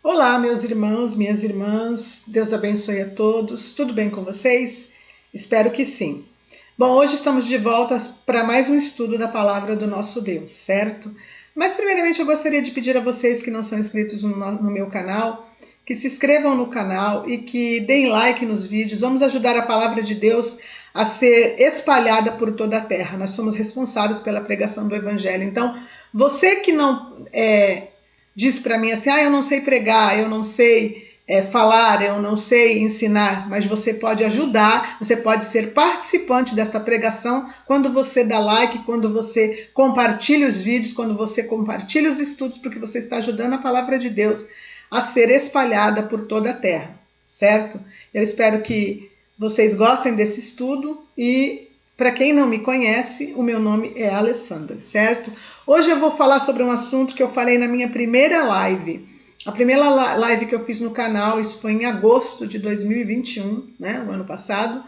Olá, meus irmãos, minhas irmãs, Deus abençoe a todos. Tudo bem com vocês? Espero que sim. Bom, hoje estamos de volta para mais um estudo da palavra do nosso Deus, certo? Mas primeiramente eu gostaria de pedir a vocês que não são inscritos no meu canal, que se inscrevam no canal e que deem like nos vídeos. Vamos ajudar a palavra de Deus a ser espalhada por toda a terra. Nós somos responsáveis pela pregação do Evangelho. Então, você que não diz para mim assim, eu não sei pregar, eu não sei falar, eu não sei ensinar, mas você pode ajudar, você pode ser participante desta pregação quando você dá like, quando você compartilha os vídeos, quando você compartilha os estudos, porque você está ajudando a palavra de Deus a ser espalhada por toda a terra, certo? Eu espero que vocês gostem desse estudo e para quem não me conhece, o meu nome é Alessandra, certo? Hoje eu vou falar sobre um assunto que eu falei na minha primeira live. A primeira live que eu fiz no canal, isso foi em agosto de 2021, né, o ano passado,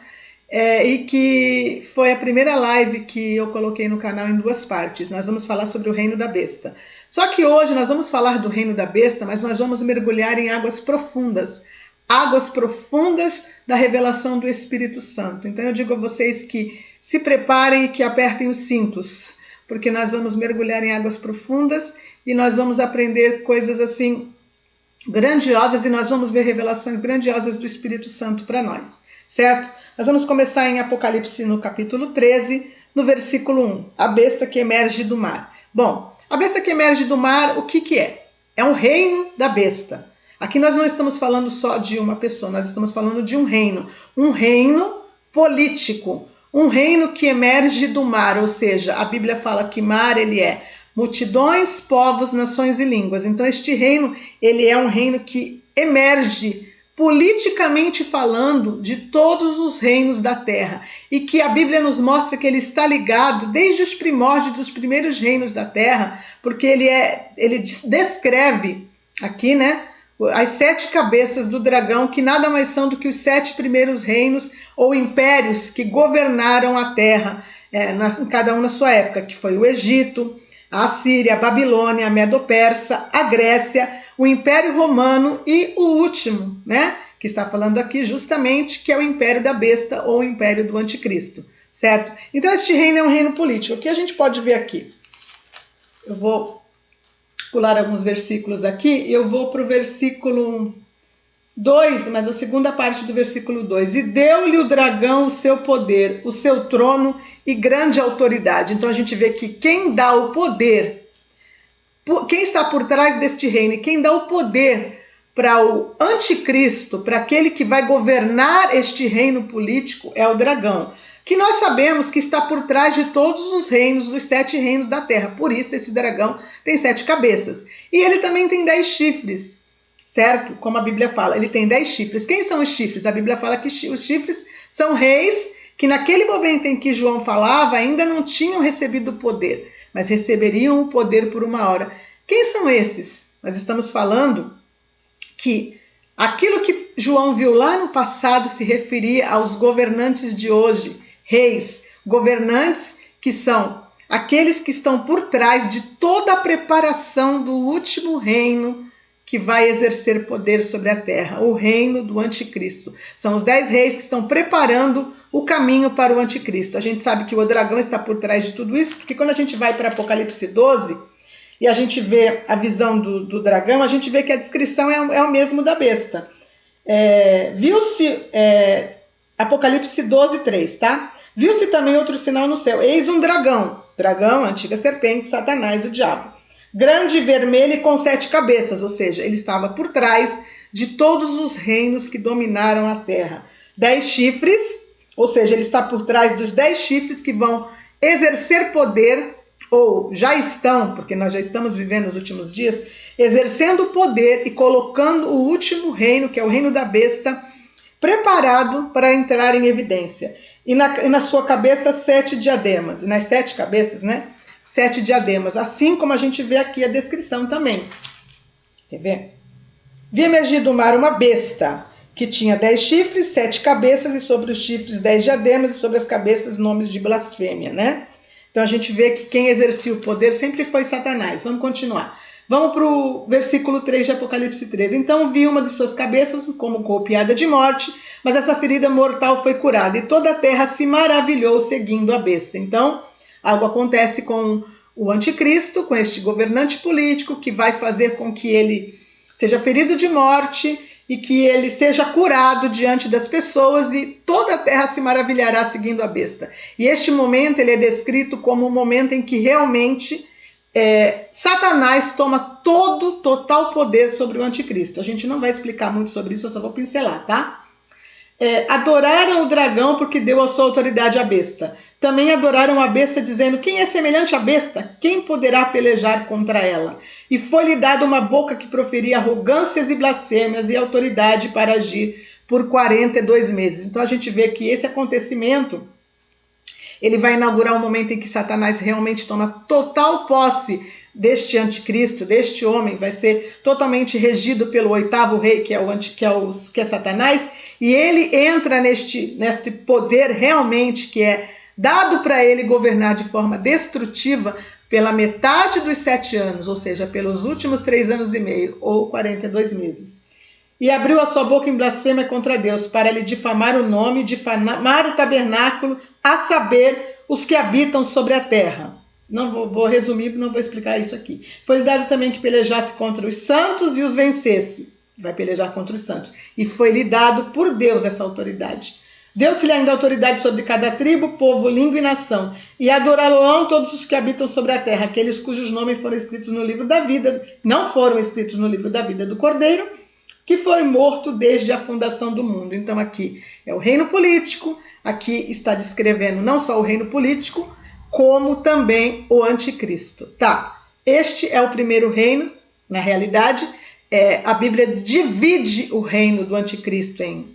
e que foi a primeira live que eu coloquei no canal em duas partes. Nós vamos falar sobre o reino da besta. Só que hoje nós vamos falar do reino da besta, mas nós vamos mergulhar em águas profundas da revelação do Espírito Santo. Então eu digo a vocês que se preparem e que apertem os cintos, porque nós vamos mergulhar em águas profundas e nós vamos aprender coisas assim grandiosas e nós vamos ver revelações grandiosas do Espírito Santo para nós, certo? Nós vamos começar em Apocalipse no capítulo 13, no versículo 1, a besta que emerge do mar. Bom, a besta que emerge do mar, o que é? É um reino da besta. Aqui nós não estamos falando só de uma pessoa, nós estamos falando de um reino político, um reino que emerge do mar, ou seja, a Bíblia fala que mar ele é multidões, povos, nações e línguas. Então este reino, ele é um reino que emerge politicamente falando de todos os reinos da terra e que a Bíblia nos mostra que ele está ligado desde os primórdios dos primeiros reinos da terra, porque ele descreve aqui, né, as 7 cabeças do dragão, que nada mais são do que os 7 primeiros reinos ou impérios que governaram a terra, cada um na sua época, que foi o Egito, a Assíria, a Babilônia, a Medo-Persa, a Grécia, o Império Romano e o último, né, que está falando aqui justamente, que é o Império da Besta ou o Império do Anticristo, certo? Então este reino é um reino político. O que a gente pode ver aqui? Eu vou pular alguns versículos aqui e eu vou para o versículo 2, mas a segunda parte do versículo 2. E deu-lhe o dragão o seu poder, o seu trono e grande autoridade. Então a gente vê que quem dá o poder, quem está por trás deste reino e quem dá o poder para o anticristo, para aquele que vai governar este reino político, é o dragão, que nós sabemos que está por trás de todos os reinos, dos 7 reinos da terra. Por isso esse dragão tem 7 cabeças. E ele também tem 10 chifres, certo? Como a Bíblia fala, ele tem 10 chifres. Quem são os chifres? A Bíblia fala que os chifres são reis que naquele momento em que João falava ainda não tinham recebido o poder, mas receberiam o poder por uma hora. Quem são esses? Nós estamos falando que aquilo que João viu lá no passado se referia aos governantes de hoje, reis, governantes que são aqueles que estão por trás de toda a preparação do último reino que vai exercer poder sobre a terra, o reino do anticristo. São os 10 reis que estão preparando o caminho para o anticristo. A gente sabe que o dragão está por trás de tudo isso, porque quando a gente vai para Apocalipse 12 e a gente vê a visão do dragão, a gente vê que a descrição é o mesmo da besta. Viu-se... Apocalipse 12, 3, tá? Viu-se também outro sinal no céu. Eis um dragão, a antiga serpente, Satanás, o diabo, grande, vermelho e com 7 cabeças, ou seja, ele estava por trás de todos os reinos que dominaram a terra. 10 chifres, ou seja, ele está por trás dos 10 chifres que vão exercer poder, ou já estão, porque nós já estamos vivendo os últimos dias, exercendo poder e colocando o último reino, que é o reino da besta, preparado para entrar em evidência. E na sua cabeça 7 diademas. E nas 7 cabeças, né? 7 diademas. Assim como a gente vê aqui a descrição também. Quer ver? Vi emergir do mar uma besta que tinha 10 chifres, 7 cabeças, e sobre os chifres 10 diademas, e sobre as cabeças nomes de blasfêmia, né? Então a gente vê que quem exercia o poder sempre foi Satanás. Vamos continuar. Vamos para o versículo 3 de Apocalipse 13. Então vi uma de suas cabeças como golpeada de morte, mas essa ferida mortal foi curada, e toda a terra se maravilhou seguindo a besta. Então, algo acontece com o anticristo, com este governante político, que vai fazer com que ele seja ferido de morte e que ele seja curado diante das pessoas, e toda a terra se maravilhará seguindo a besta. E este momento ele é descrito como um momento em que realmente Satanás toma total poder sobre o anticristo. A gente não vai explicar muito sobre isso, eu só vou pincelar, tá? Adoraram o dragão porque deu a sua autoridade à besta. Também adoraram a besta, dizendo: quem é semelhante à besta? Quem poderá pelejar contra ela? E foi-lhe dada uma boca que proferia arrogâncias e blasfêmias, e autoridade para agir por 42 meses. Então a gente vê que esse acontecimento ele vai inaugurar um momento em que Satanás realmente toma total posse deste anticristo, deste homem, vai ser totalmente regido pelo oitavo rei, que é Satanás, e ele entra neste poder realmente que é dado para ele governar de forma destrutiva pela metade dos 7 anos, ou seja, pelos últimos 3 anos e meio, ou 42 meses. E abriu a sua boca em blasfêmia contra Deus, para lhe difamar o nome, difamar o tabernáculo, a saber, os que habitam sobre a terra. Não vou resumir, não vou explicar isso aqui. Foi-lhe dado também que pelejasse contra os santos e os vencesse. Vai pelejar contra os santos. E foi-lhe dado por Deus essa autoridade. Deu-se-lhe ainda autoridade sobre cada tribo, povo, língua e nação. E adorá-lo-ão todos os que habitam sobre a terra, aqueles cujos nomes foram escritos no livro da vida, não foram escritos no livro da vida do Cordeiro, que foi morto desde a fundação do mundo. Então aqui é o reino político, aqui está descrevendo não só o reino político, como também o anticristo. Tá, este é o primeiro reino, na realidade, a Bíblia divide o reino do anticristo em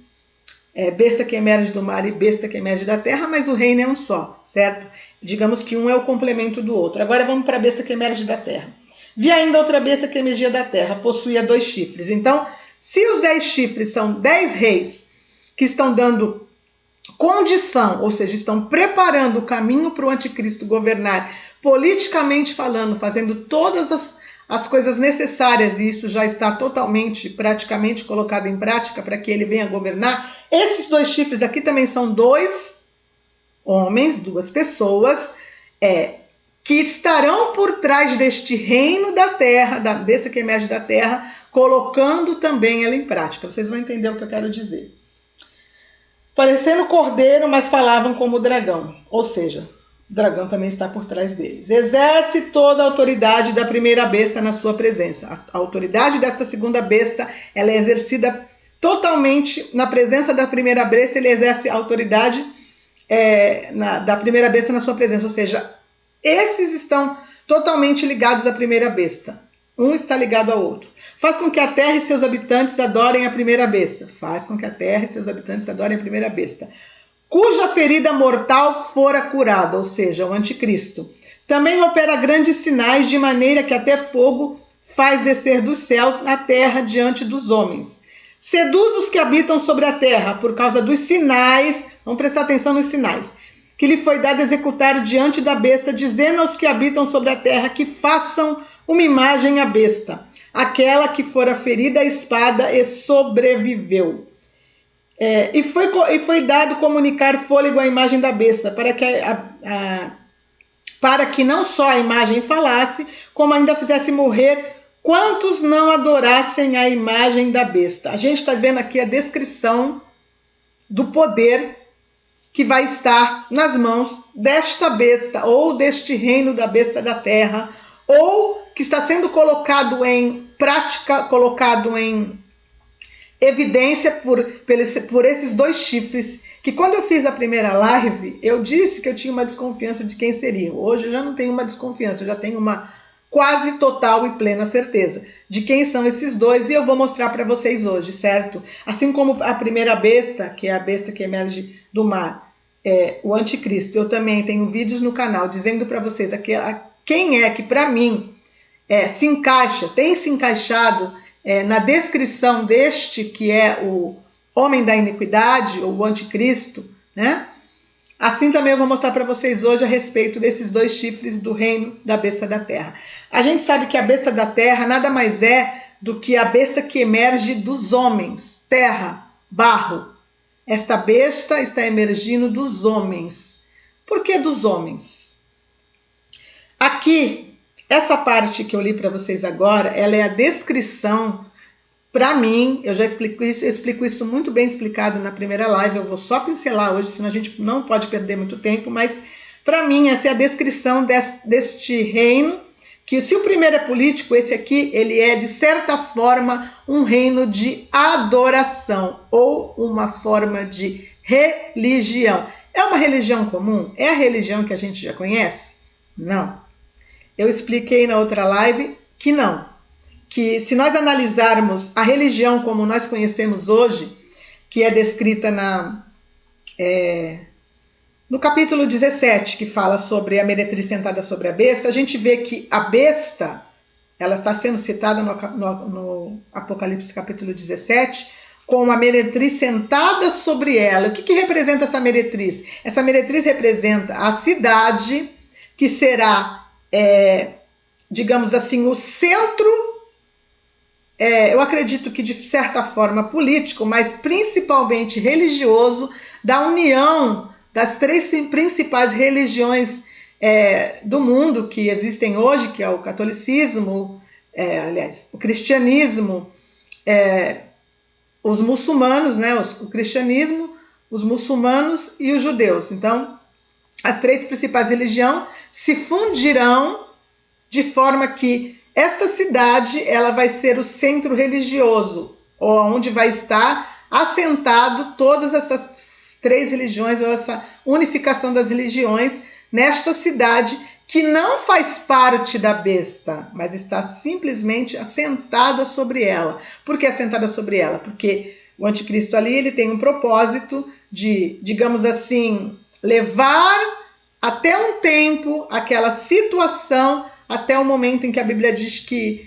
besta que emerge do mar e besta que emerge da terra, mas o reino é um só, certo? Digamos que um é o complemento do outro. Agora vamos para a besta que emerge da terra. Vi ainda outra besta que emergia da terra, possuía 2 chifres. Então, se os 10 chifres são 10 reis que estão dando condição, ou seja, estão preparando o caminho para o anticristo governar, politicamente falando, fazendo todas as coisas necessárias, e isso já está praticamente colocado em prática para que ele venha governar. Esses 2 chifres aqui também são 2 homens, 2 pessoas, que estarão por trás deste reino da terra, da besta que emerge da terra, colocando também ela em prática. Vocês vão entender o que eu quero dizer. Parecendo cordeiro, mas falavam como dragão. Ou seja, o dragão também está por trás deles. Exerce toda a autoridade da primeira besta na sua presença. A autoridade desta segunda besta, ela é exercida totalmente na presença da primeira besta. Ele exerce a autoridade da primeira besta na sua presença. Ou seja, esses estão totalmente ligados à primeira besta. Um está ligado ao outro. Faz com que a terra e seus habitantes adorem a primeira besta. Faz com que a terra e seus habitantes adorem a primeira besta. Cuja ferida mortal fora curada, ou seja, o anticristo. Também opera grandes sinais, de maneira que até fogo faz descer dos céus na terra diante dos homens. Seduz os que habitam sobre a terra por causa dos sinais, vamos prestar atenção nos sinais, que lhe foi dado executar diante da besta, dizendo aos que habitam sobre a terra que façam uma imagem à besta, aquela que fora ferida à espada e sobreviveu. E foi dado comunicar fôlego à imagem da besta, para que não só a imagem falasse, como ainda fizesse morrer quantos não adorassem a imagem da besta. A gente está vendo aqui a descrição do poder que vai estar nas mãos desta besta, ou deste reino da besta da terra, ou que está sendo colocado em prática, colocado em evidência por esses 2 chifres, que quando eu fiz a primeira live, eu disse que eu tinha uma desconfiança de quem seriam. Hoje eu já não tenho uma desconfiança, eu já tenho uma quase total e plena certeza de quem são esses 2, e eu vou mostrar para vocês hoje, certo? Assim como a primeira besta, que é a besta que emerge do mar, o anticristo, eu também tenho vídeos no canal dizendo para vocês quem é que para mim tem se encaixado na descrição deste que é o homem da iniquidade, ou o anticristo, né? Assim também eu vou mostrar para vocês hoje a respeito desses dois chifres do reino da besta da terra. A gente sabe que a besta da terra nada mais é do que a besta que emerge dos homens, terra, barro. Esta besta está emergindo dos homens. Por que dos homens? Aqui, essa parte que eu li para vocês agora, ela é a descrição. Para mim, eu já explico isso muito bem explicado na primeira live, eu vou só pincelar hoje, senão a gente não pode perder muito tempo, mas para mim essa é a descrição deste reino, que se o primeiro é político, esse aqui, ele é de certa forma um reino de adoração, ou uma forma de religião. É uma religião comum? É a religião que a gente já conhece? Não. Eu expliquei na outra live que não. Que se nós analisarmos a religião como nós conhecemos hoje, que é descrita no capítulo 17, que fala sobre a meretriz sentada sobre a besta, a gente vê que a besta, ela está sendo citada no Apocalipse capítulo 17, com a meretriz sentada sobre ela. O que representa essa meretriz? Essa meretriz representa a cidade que será, digamos assim, o centro. Eu acredito que de certa forma político, mas principalmente religioso, da união das três principais religiões do mundo que existem hoje, que é o catolicismo, o cristianismo, os muçulmanos, né, o cristianismo, os muçulmanos e os judeus. Então, as três principais religiões se fundirão de forma que esta cidade, ela vai ser o centro religioso, onde vai estar assentado todas essas três religiões, ou essa unificação das religiões, nesta cidade que não faz parte da besta, mas está simplesmente assentada sobre ela. Por que assentada sobre ela? Porque o anticristo ali, ele tem um propósito de, digamos assim, levar até um tempo aquela situação, até o momento em que a Bíblia diz que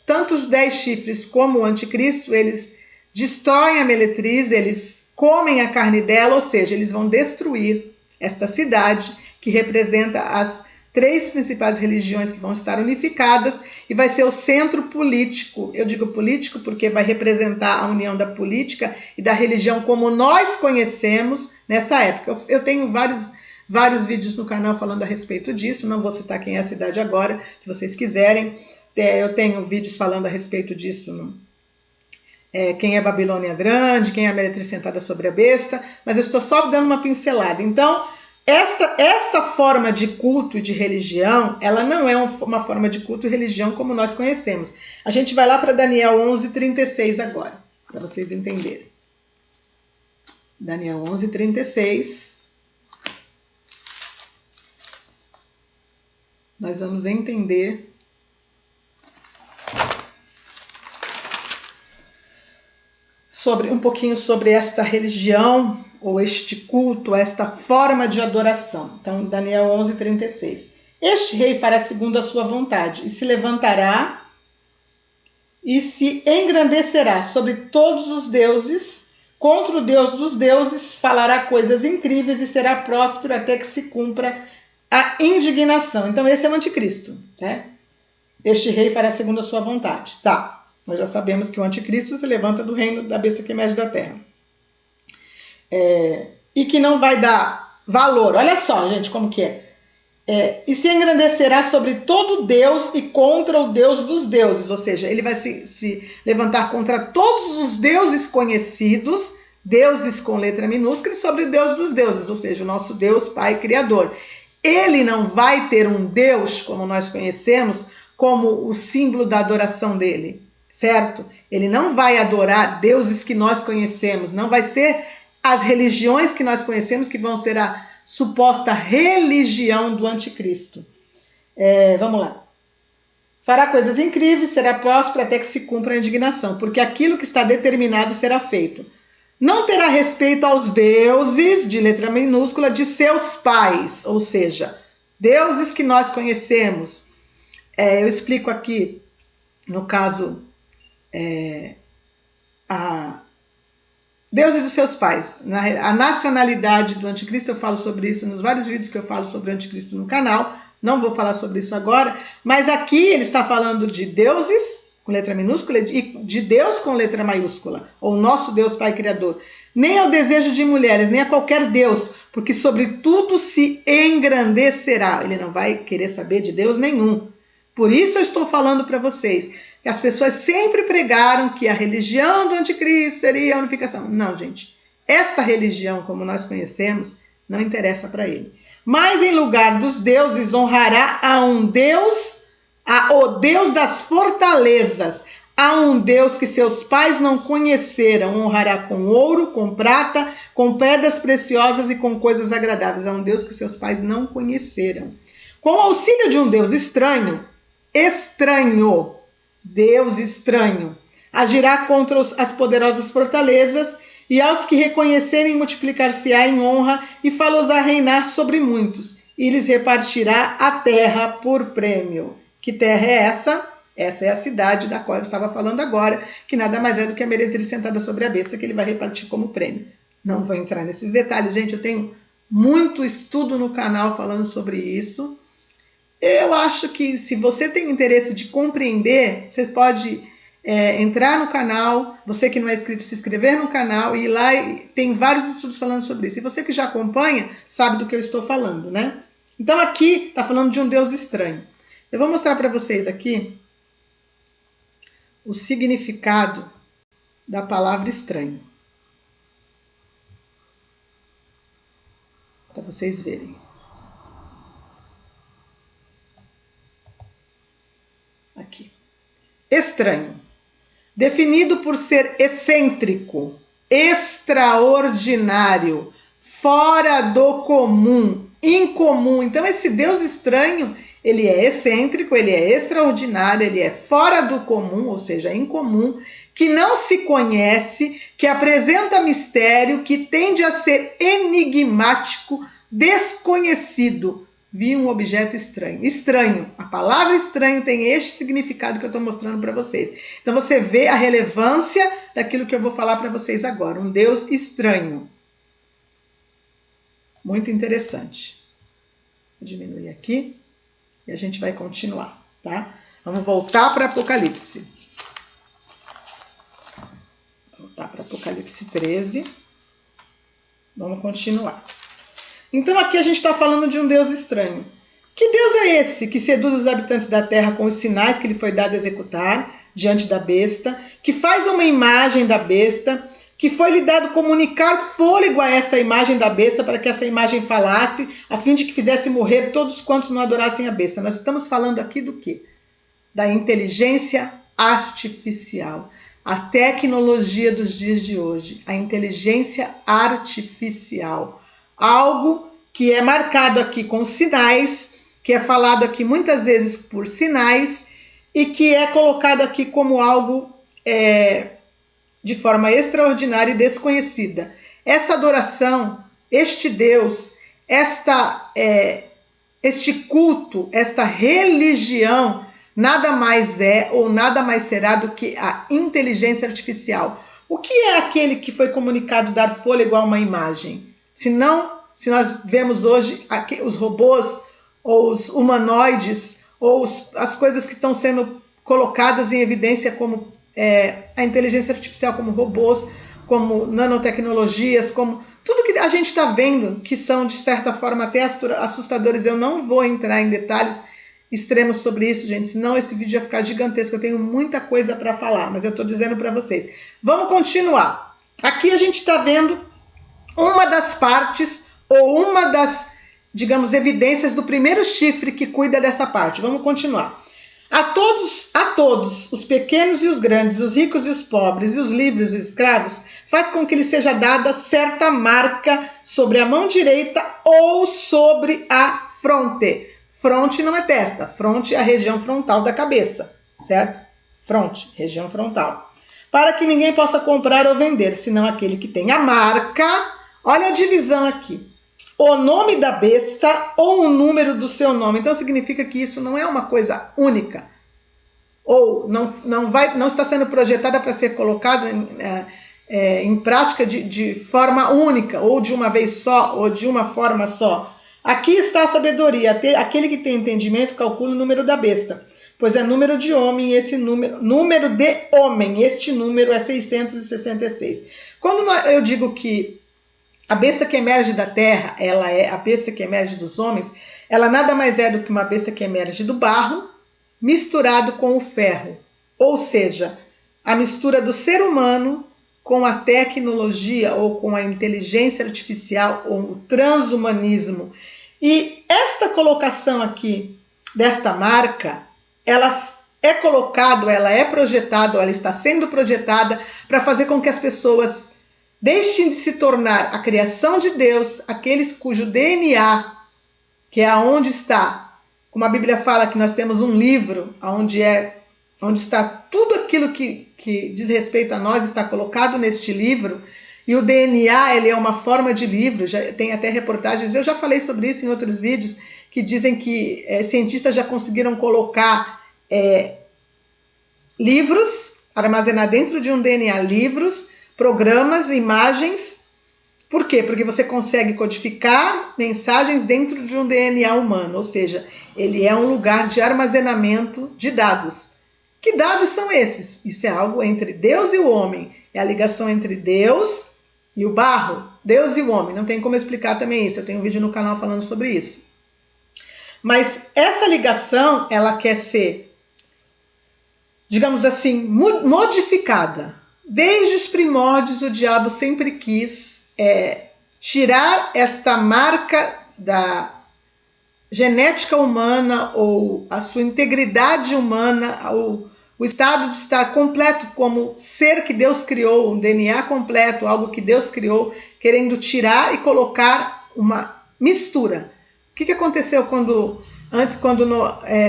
tanto os 10 chifres como o anticristo, eles destroem a meretriz, eles comem a carne dela, ou seja, eles vão destruir esta cidade que representa as três principais religiões que vão estar unificadas e vai ser o centro político. Eu digo político porque vai representar a união da política e da religião como nós conhecemos nessa época. Eu tenho vários vídeos no canal falando a respeito disso, não vou citar quem é a cidade agora, se vocês quiserem. Eu tenho vídeos falando a respeito disso, quem é Babilônia Grande, quem é a meretriz sentada sobre a besta, mas eu estou só dando uma pincelada. Então, esta forma de culto e de religião, ela não é uma forma de culto e religião como nós conhecemos. A gente vai lá para Daniel 11:36 agora, para vocês entenderem. Daniel 11:36. Nós vamos entender um pouquinho sobre esta religião, ou este culto, esta forma de adoração. Então, Daniel 11:36. Este rei fará segundo a sua vontade, e se levantará e se engrandecerá sobre todos os deuses, contra o Deus dos deuses, falará coisas incríveis e será próspero até que se cumpra a indignação. Então esse é o anticristo, né? Este rei fará segundo a sua vontade. Tá, nós já sabemos que o anticristo se levanta do reino da besta que emerge da terra. E que não vai dar valor. Olha só, gente, como que é. E se engrandecerá sobre todo Deus e contra o Deus dos deuses. Ou seja, ele vai se levantar contra todos os deuses conhecidos, deuses com letra minúscula, e sobre o Deus dos deuses, ou seja, o nosso Deus Pai Criador. Ele não vai ter um Deus, como nós conhecemos, como o símbolo da adoração dele, certo? Ele não vai adorar deuses que nós conhecemos, não vai ser as religiões que nós conhecemos que vão ser a suposta religião do anticristo. Vamos lá. Fará coisas incríveis, será próspero até que se cumpra a indignação, porque aquilo que está determinado será feito. Não terá respeito aos deuses, de letra minúscula, de seus pais, ou seja, deuses que nós conhecemos. Eu explico aqui, no caso, Deus e dos seus pais. A nacionalidade do anticristo, eu falo sobre isso nos vários vídeos que eu falo sobre o anticristo no canal. Não vou falar sobre isso agora, mas aqui ele está falando de deuses, com letra minúscula, e de Deus com letra maiúscula, ou nosso Deus Pai Criador. Nem ao desejo de mulheres, nem a qualquer Deus, porque sobre tudo se engrandecerá. Ele não vai querer saber de Deus nenhum. Por isso eu estou falando para vocês que as pessoas sempre pregaram que a religião do anticristo seria a unificação. Não, gente. Esta religião, como nós conhecemos, não interessa para ele. Mas em lugar dos deuses, honrará a um Deus, o Deus das fortalezas, a um Deus que seus pais não conheceram. Honrará com ouro, com prata, com pedras preciosas e com coisas agradáveis. A um Deus que seus pais não conheceram. Com o auxílio de um Deus estranho, Deus estranho, agirá contra as poderosas fortalezas, e aos que reconhecerem multiplicar-se-á em honra, e fá-los-á reinar sobre muitos, e lhes repartirá a terra por prêmio. Que terra é essa? Essa é a cidade da qual eu estava falando agora, que nada mais é do que a meretriz sentada sobre a besta, que ele vai repartir como prêmio. Não vou entrar nesses detalhes, gente, eu tenho muito estudo no canal falando sobre isso. Eu acho que se você tem interesse de compreender, você pode entrar no canal, você que não é inscrito, se inscrever no canal e ir lá, e tem vários estudos falando sobre isso. E você que já acompanha, sabe do que eu estou falando, né? Então aqui está falando de um Deus estranho. Eu vou mostrar para vocês aqui o significado da palavra estranho. Para vocês verem. Aqui. Estranho. Definido por ser excêntrico, extraordinário, fora do comum, incomum. Então esse Deus estranho, ele é excêntrico, ele é extraordinário, ele é fora do comum, ou seja, incomum, que não se conhece, que apresenta mistério, que tende a ser enigmático, desconhecido. Vi um objeto estranho. Estranho. A palavra estranho tem este significado que eu estou mostrando para vocês. Então você vê a relevância daquilo que eu vou falar para vocês agora. Um Deus estranho. Muito interessante. Vou diminuir aqui e a gente vai continuar, tá? Vamos voltar para Apocalipse. Voltar para Apocalipse 13. Vamos continuar. Então aqui a gente está falando de um Deus estranho. Que Deus é esse que seduz os habitantes da terra com os sinais que lhe foi dado a executar diante da besta, que faz uma imagem da besta, que foi-lhe dado comunicar fôlego a essa imagem da besta para que essa imagem falasse, a fim de que fizesse morrer todos quantos não adorassem a besta. Nós estamos falando aqui do quê? Da inteligência artificial. A tecnologia dos dias de hoje. A inteligência artificial. Algo que é marcado aqui com sinais, que é falado aqui muitas vezes por sinais e que é colocado aqui como algo de forma extraordinária e desconhecida. Essa adoração, este Deus, este culto, esta religião, nada mais é ou nada mais será do que a inteligência artificial. O que é aquele que foi comunicado dar fôlego a uma imagem? Se nós vemos hoje os robôs, ou os humanoides, ou as coisas que estão sendo colocadas em evidência como a inteligência artificial, como robôs, como nanotecnologias, como tudo que a gente está vendo, que são de certa forma até assustadores. Eu não vou entrar em detalhes extremos sobre isso, gente, senão esse vídeo vai ficar gigantesco. Eu tenho muita coisa para falar, mas eu estou dizendo para vocês. Vamos continuar. Aqui a gente está vendo uma das partes ou uma das, digamos, evidências do primeiro chifre que cuida dessa parte. Vamos continuar. A todos, os pequenos e os grandes, os ricos e os pobres, e os livres e os escravos, faz com que lhe seja dada certa marca sobre a mão direita ou sobre a fronte. Fronte não é testa, fronte é a região frontal da cabeça, certo? Fronte, região frontal. Para que ninguém possa comprar ou vender, senão aquele que tem a marca. Olha a divisão aqui. O nome da besta ou o número do seu nome. Então significa que isso não é uma coisa única. Ou não está sendo projetada para ser colocado em prática de forma única, ou de uma vez só, ou de uma forma só. Aqui está a sabedoria. Aquele que tem entendimento calcula o número da besta, pois é número de homem, esse número de homem, este número é 666. Quando eu digo que a besta que emerge da terra, ela é a besta que emerge dos homens, ela nada mais é do que uma besta que emerge do barro, misturado com o ferro. Ou seja, a mistura do ser humano com a tecnologia ou com a inteligência artificial ou o transhumanismo. E esta colocação aqui desta marca, ela é colocada, ela é projetada, ela está sendo projetada para fazer com que as pessoas deixem de se tornar a criação de Deus, aqueles cujo DNA, que é aonde está, como a Bíblia fala que nós temos um livro, onde está tudo aquilo que diz respeito a nós, está colocado neste livro, e o DNA ele é uma forma de livro, já tem até reportagens, eu já falei sobre isso em outros vídeos, que dizem que cientistas já conseguiram colocar livros, armazenar dentro de um DNA livros, programas, imagens. Por quê? Porque você consegue codificar mensagens dentro de um DNA humano, ou seja, ele é um lugar de armazenamento de dados. Que dados são esses? Isso é algo entre Deus e o homem, é a ligação entre Deus e o barro, Deus e o homem. Não tem como explicar também isso, eu tenho um vídeo no canal falando sobre isso. Mas essa ligação, ela quer ser, digamos assim, modificada. Desde os primórdios, o diabo sempre quis tirar esta marca da genética humana ou a sua integridade humana, o estado de estar completo como ser que Deus criou, um DNA completo, algo que Deus criou, querendo tirar e colocar uma mistura. O que aconteceu quando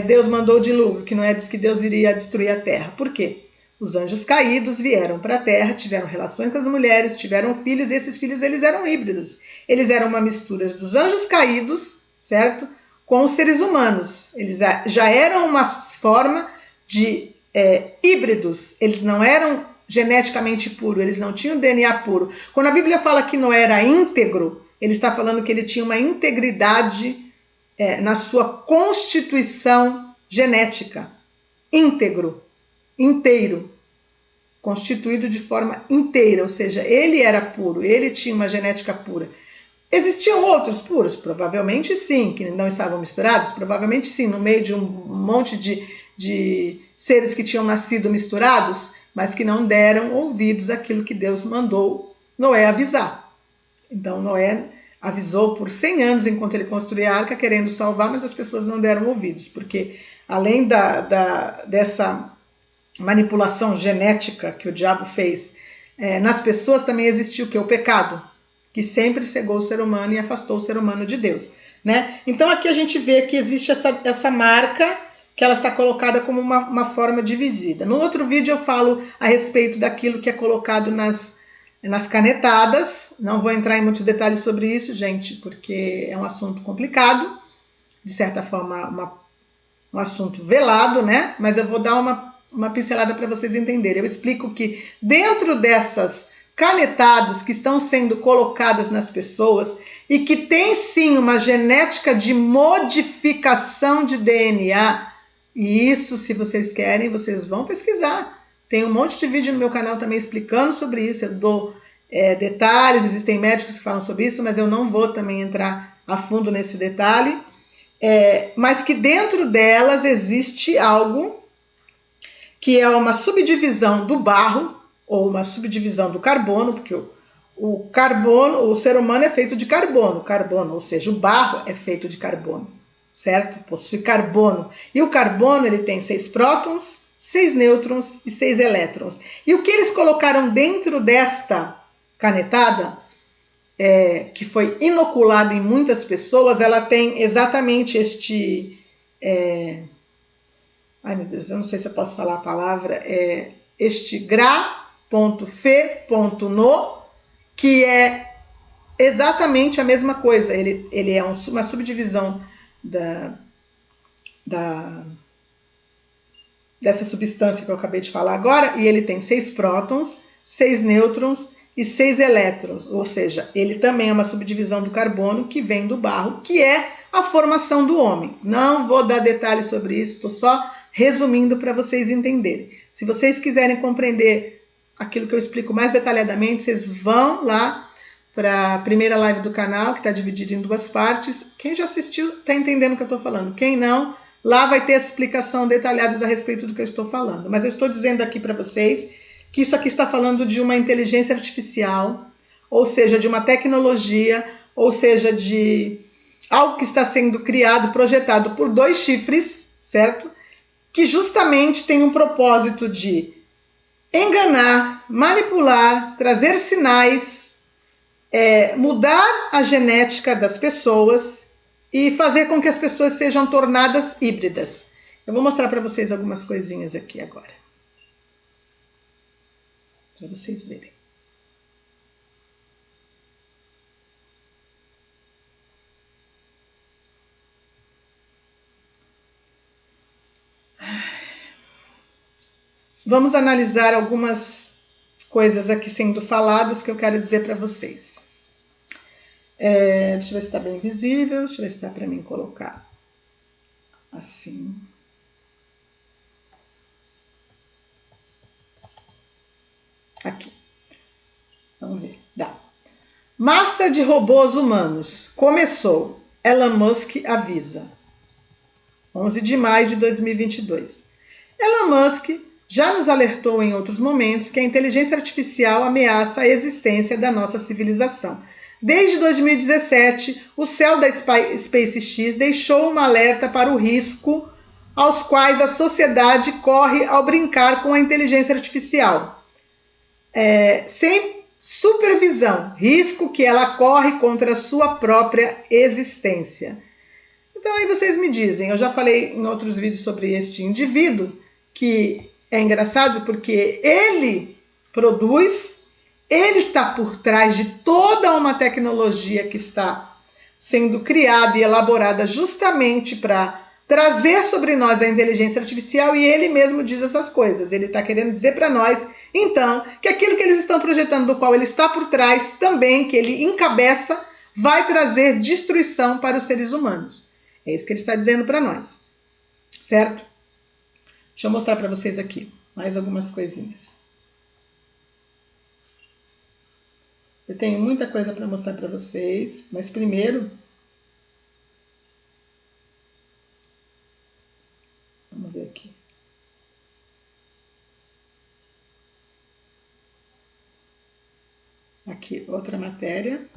Deus mandou o dilúvio, que Noé disse que Deus iria destruir a terra? Por quê? Os anjos caídos vieram para a terra, tiveram relações com as mulheres, tiveram filhos, e esses filhos eles eram híbridos. Eles eram uma mistura dos anjos caídos, certo? Com os seres humanos. Eles já eram uma forma de híbridos. Eles não eram geneticamente puros, eles não tinham DNA puro. Quando a Bíblia fala que Noé era íntegro, ele está falando que ele tinha uma integridade na sua constituição genética. Íntegro. Inteiro, constituído de forma inteira, ou seja, ele era puro, ele tinha uma genética pura. Existiam outros puros? Provavelmente sim, que não estavam misturados, provavelmente sim, no meio de um monte de seres que tinham nascido misturados, mas que não deram ouvidos àquilo que Deus mandou Noé avisar. Então Noé avisou por 100 anos enquanto ele construía a arca, querendo salvar, mas as pessoas não deram ouvidos, porque além dessa manipulação genética que o diabo fez nas pessoas, também existiu o pecado, que sempre cegou o ser humano e afastou o ser humano de Deus, né? Então aqui a gente vê que existe essa marca, que ela está colocada como uma forma dividida. No outro vídeo eu falo a respeito daquilo que é colocado nas canetadas. Não vou entrar em muitos detalhes sobre isso, gente, porque é um assunto complicado, de certa forma um assunto velado, né? Mas eu vou dar uma pincelada para vocês entenderem. Eu explico que dentro dessas canetadas que estão sendo colocadas nas pessoas e que tem sim uma genética de modificação de DNA, e isso, se vocês querem, vocês vão pesquisar. Tem um monte de vídeo no meu canal também explicando sobre isso, eu dou detalhes, existem médicos que falam sobre isso, mas eu não vou também entrar a fundo nesse detalhe, mas que dentro delas existe algo que é uma subdivisão do barro, ou uma subdivisão do carbono, porque o carbono, o ser humano é feito de carbono, ou seja, o barro é feito de carbono, certo? Possui carbono. E o carbono ele tem 6 prótons, 6 nêutrons e 6 elétrons. E o que eles colocaram dentro desta canetada, que foi inoculada em muitas pessoas, ela tem exatamente este... ai meu Deus, eu não sei se eu posso falar a palavra, este Gra.Fe.No, que é exatamente a mesma coisa. Ele é uma subdivisão dessa substância que eu acabei de falar agora, e ele tem 6 prótons, 6 nêutrons e 6 elétrons, ou seja, ele também é uma subdivisão do carbono que vem do barro, que é a formação do homem. Não vou dar detalhes sobre isso, estou só resumindo para vocês entenderem. Se vocês quiserem compreender aquilo que eu explico mais detalhadamente, vocês vão lá para a primeira live do canal, que está dividida em 2 partes. Quem já assistiu está entendendo o que eu estou falando. Quem não, lá vai ter essa explicação detalhada a respeito do que eu estou falando. Mas eu estou dizendo aqui para vocês que isso aqui está falando de uma inteligência artificial, ou seja, de uma tecnologia, ou seja, de algo que está sendo criado, projetado por 2 chifres, certo? Que justamente tem um propósito de enganar, manipular, trazer sinais, mudar a genética das pessoas e fazer com que as pessoas sejam tornadas híbridas. Eu vou mostrar para vocês algumas coisinhas aqui agora, para vocês verem. Vamos analisar algumas coisas aqui sendo faladas que eu quero dizer para vocês. Deixa eu ver se está bem visível, deixa eu ver se dá para mim colocar assim. Aqui. Vamos ver. Dá. Massa de robôs humanos. Começou. Elon Musk avisa. 11 de maio de 2022. Elon Musk já nos alertou em outros momentos que a inteligência artificial ameaça a existência da nossa civilização. Desde 2017, o céu da SpaceX deixou um alerta para o risco aos quais a sociedade corre ao brincar com a inteligência artificial. Sem supervisão, risco que ela corre contra a sua própria existência. Então aí vocês me dizem, eu já falei em outros vídeos sobre este indivíduo, que é engraçado porque ele produz, ele está por trás de toda uma tecnologia que está sendo criada e elaborada justamente para trazer sobre nós a inteligência artificial, e ele mesmo diz essas coisas. Ele está querendo dizer para nós, então, que aquilo que eles estão projetando, do qual ele está por trás, também, que ele encabeça, vai trazer destruição para os seres humanos. É isso que ele está dizendo para nós, certo? Deixa eu mostrar para vocês aqui mais algumas coisinhas. Eu tenho muita coisa para mostrar para vocês, mas primeiro, vamos ver aqui. Aqui, outra matéria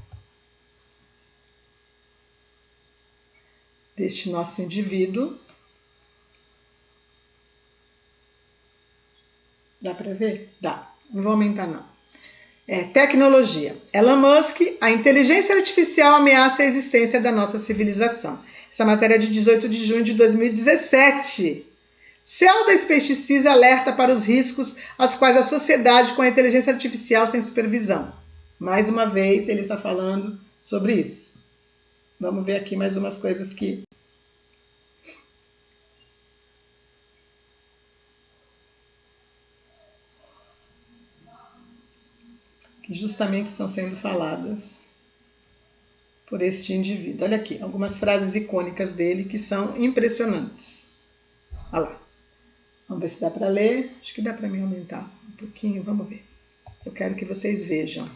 deste nosso indivíduo. Dá para ver? Dá. Não vou aumentar, não. Tecnologia. Elon Musk, a inteligência artificial ameaça a existência da nossa civilização. Essa matéria é de 18 de junho de 2017. Céu da SpaceX alerta para os riscos aos quais a sociedade com a inteligência artificial sem supervisão. Mais uma vez, ele está falando sobre isso. Vamos ver aqui mais umas coisas que justamente estão sendo faladas por este indivíduo. Olha aqui, algumas frases icônicas dele que são impressionantes. Olha lá. Vamos ver se dá para ler. Acho que dá para mim aumentar um pouquinho. Vamos ver. Eu quero que vocês vejam.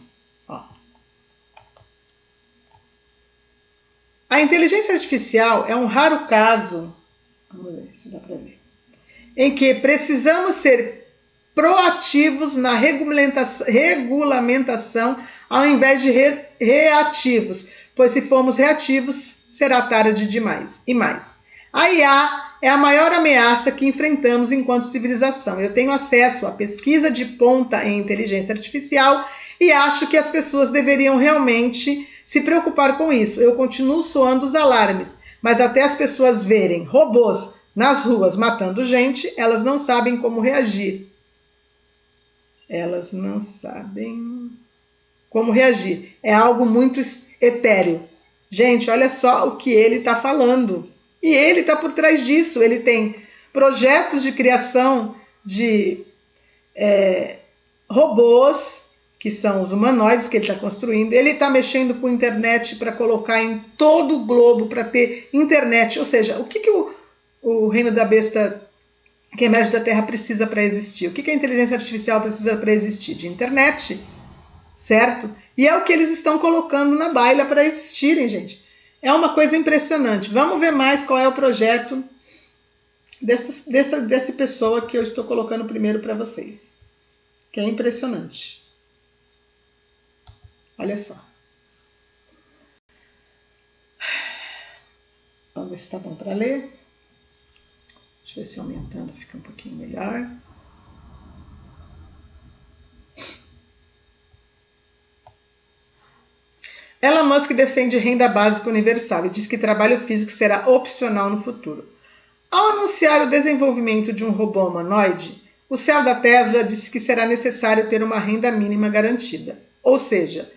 Ó. A inteligência artificial é um raro caso, vamos ver se dá para ver, em que precisamos ser proativos na regulamentação ao invés de reativos, pois se formos reativos, será tarde demais. E mais, a IA é a maior ameaça que enfrentamos enquanto civilização. Eu tenho acesso à pesquisa de ponta em inteligência artificial e acho que as pessoas deveriam realmente se preocupar com isso. Eu continuo soando os alarmes, mas até as pessoas verem robôs nas ruas matando gente, elas não sabem como reagir. Elas não sabem como reagir. É algo muito etéreo. Gente, olha só o que ele está falando. E ele está por trás disso. Ele tem projetos de criação de robôs, que são os humanoides que ele está construindo. Ele está mexendo com internet para colocar em todo o globo, para ter internet. Ou seja, o que o reino da besta que emerge da Terra precisa para existir? O que a inteligência artificial precisa para existir? De internet, certo? E é o que eles estão colocando na baila para existirem, gente. É uma coisa impressionante. Vamos ver mais qual é o projeto dessa pessoa que eu estou colocando primeiro para vocês, que é impressionante. Olha só. Vamos ver se está bom para ler. Deixa eu ver se aumentando fica um pouquinho melhor. Elon Musk defende renda básica universal e diz que trabalho físico será opcional no futuro. Ao anunciar o desenvolvimento de um robô humanoide, o CEO da Tesla disse que será necessário ter uma renda mínima garantida. Ou seja,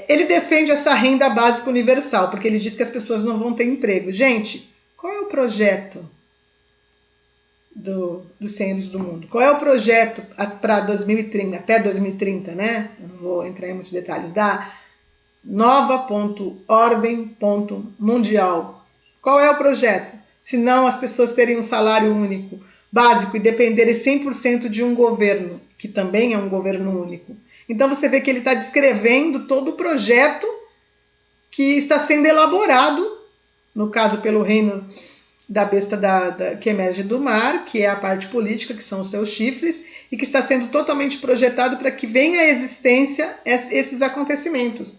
ele defende essa renda básica universal, porque ele diz que as pessoas não vão ter emprego. Gente, qual é o projeto dos Senhores do Mundo? Qual é o projeto para 2030, até 2030, né? Eu não vou entrar em muitos detalhes, da nova.ordem.mundial. Qual é o projeto? Se não as pessoas terem um salário único, básico, e dependerem 100% de um governo, que também é um governo único. Então você vê que ele está descrevendo todo o projeto que está sendo elaborado, no caso pelo reino da besta que emerge do mar, que é a parte política, que são os seus chifres, e que está sendo totalmente projetado para que venha à existência esses acontecimentos.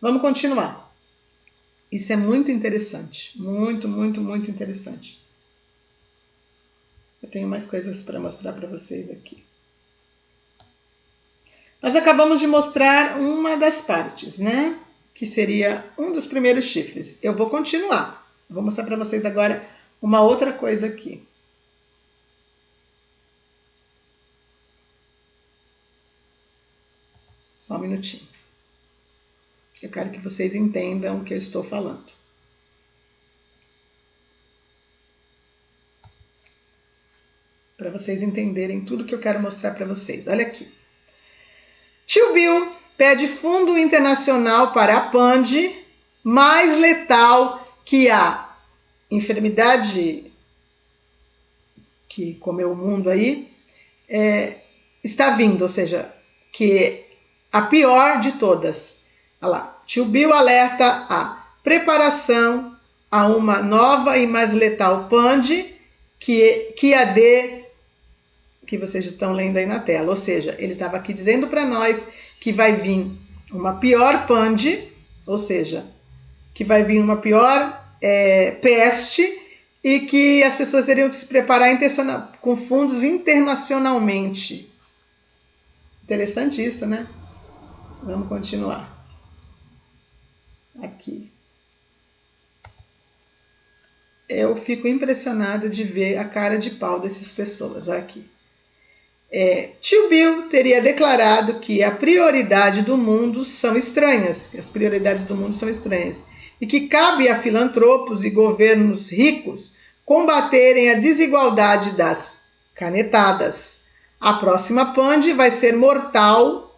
Vamos continuar. Isso é muito interessante. Muito, muito, muito interessante. Eu tenho mais coisas para mostrar para vocês aqui. Nós acabamos de mostrar uma das partes, né? Que seria um dos primeiros chifres. Eu vou continuar. Vou mostrar para vocês agora uma outra coisa aqui. Só um minutinho. Eu quero que vocês entendam o que eu estou falando. Para vocês entenderem tudo que eu quero mostrar para vocês. Olha aqui. Tio Bill pede fundo internacional para a PAND, mais letal que a enfermidade que comeu o mundo aí, está vindo, ou seja, que a pior de todas. Olha lá, Tio Bill alerta a preparação a uma nova e mais letal PAND que a que vocês estão lendo aí na tela. Ou seja, ele estava aqui dizendo para nós que vai vir uma pior PAND, ou seja, que vai vir uma pior peste e que as pessoas teriam que se preparar com fundos internacionalmente. Interessante isso, né? Vamos continuar. Aqui. Eu fico impressionado de ver a cara de pau dessas pessoas. Aqui. Tio Bill teria declarado que a prioridade do mundo são estranhas, que as prioridades do mundo são estranhas, e que cabe a filantropos e governos ricos combaterem a desigualdade das canetadas. A próxima PAND vai ser mortal,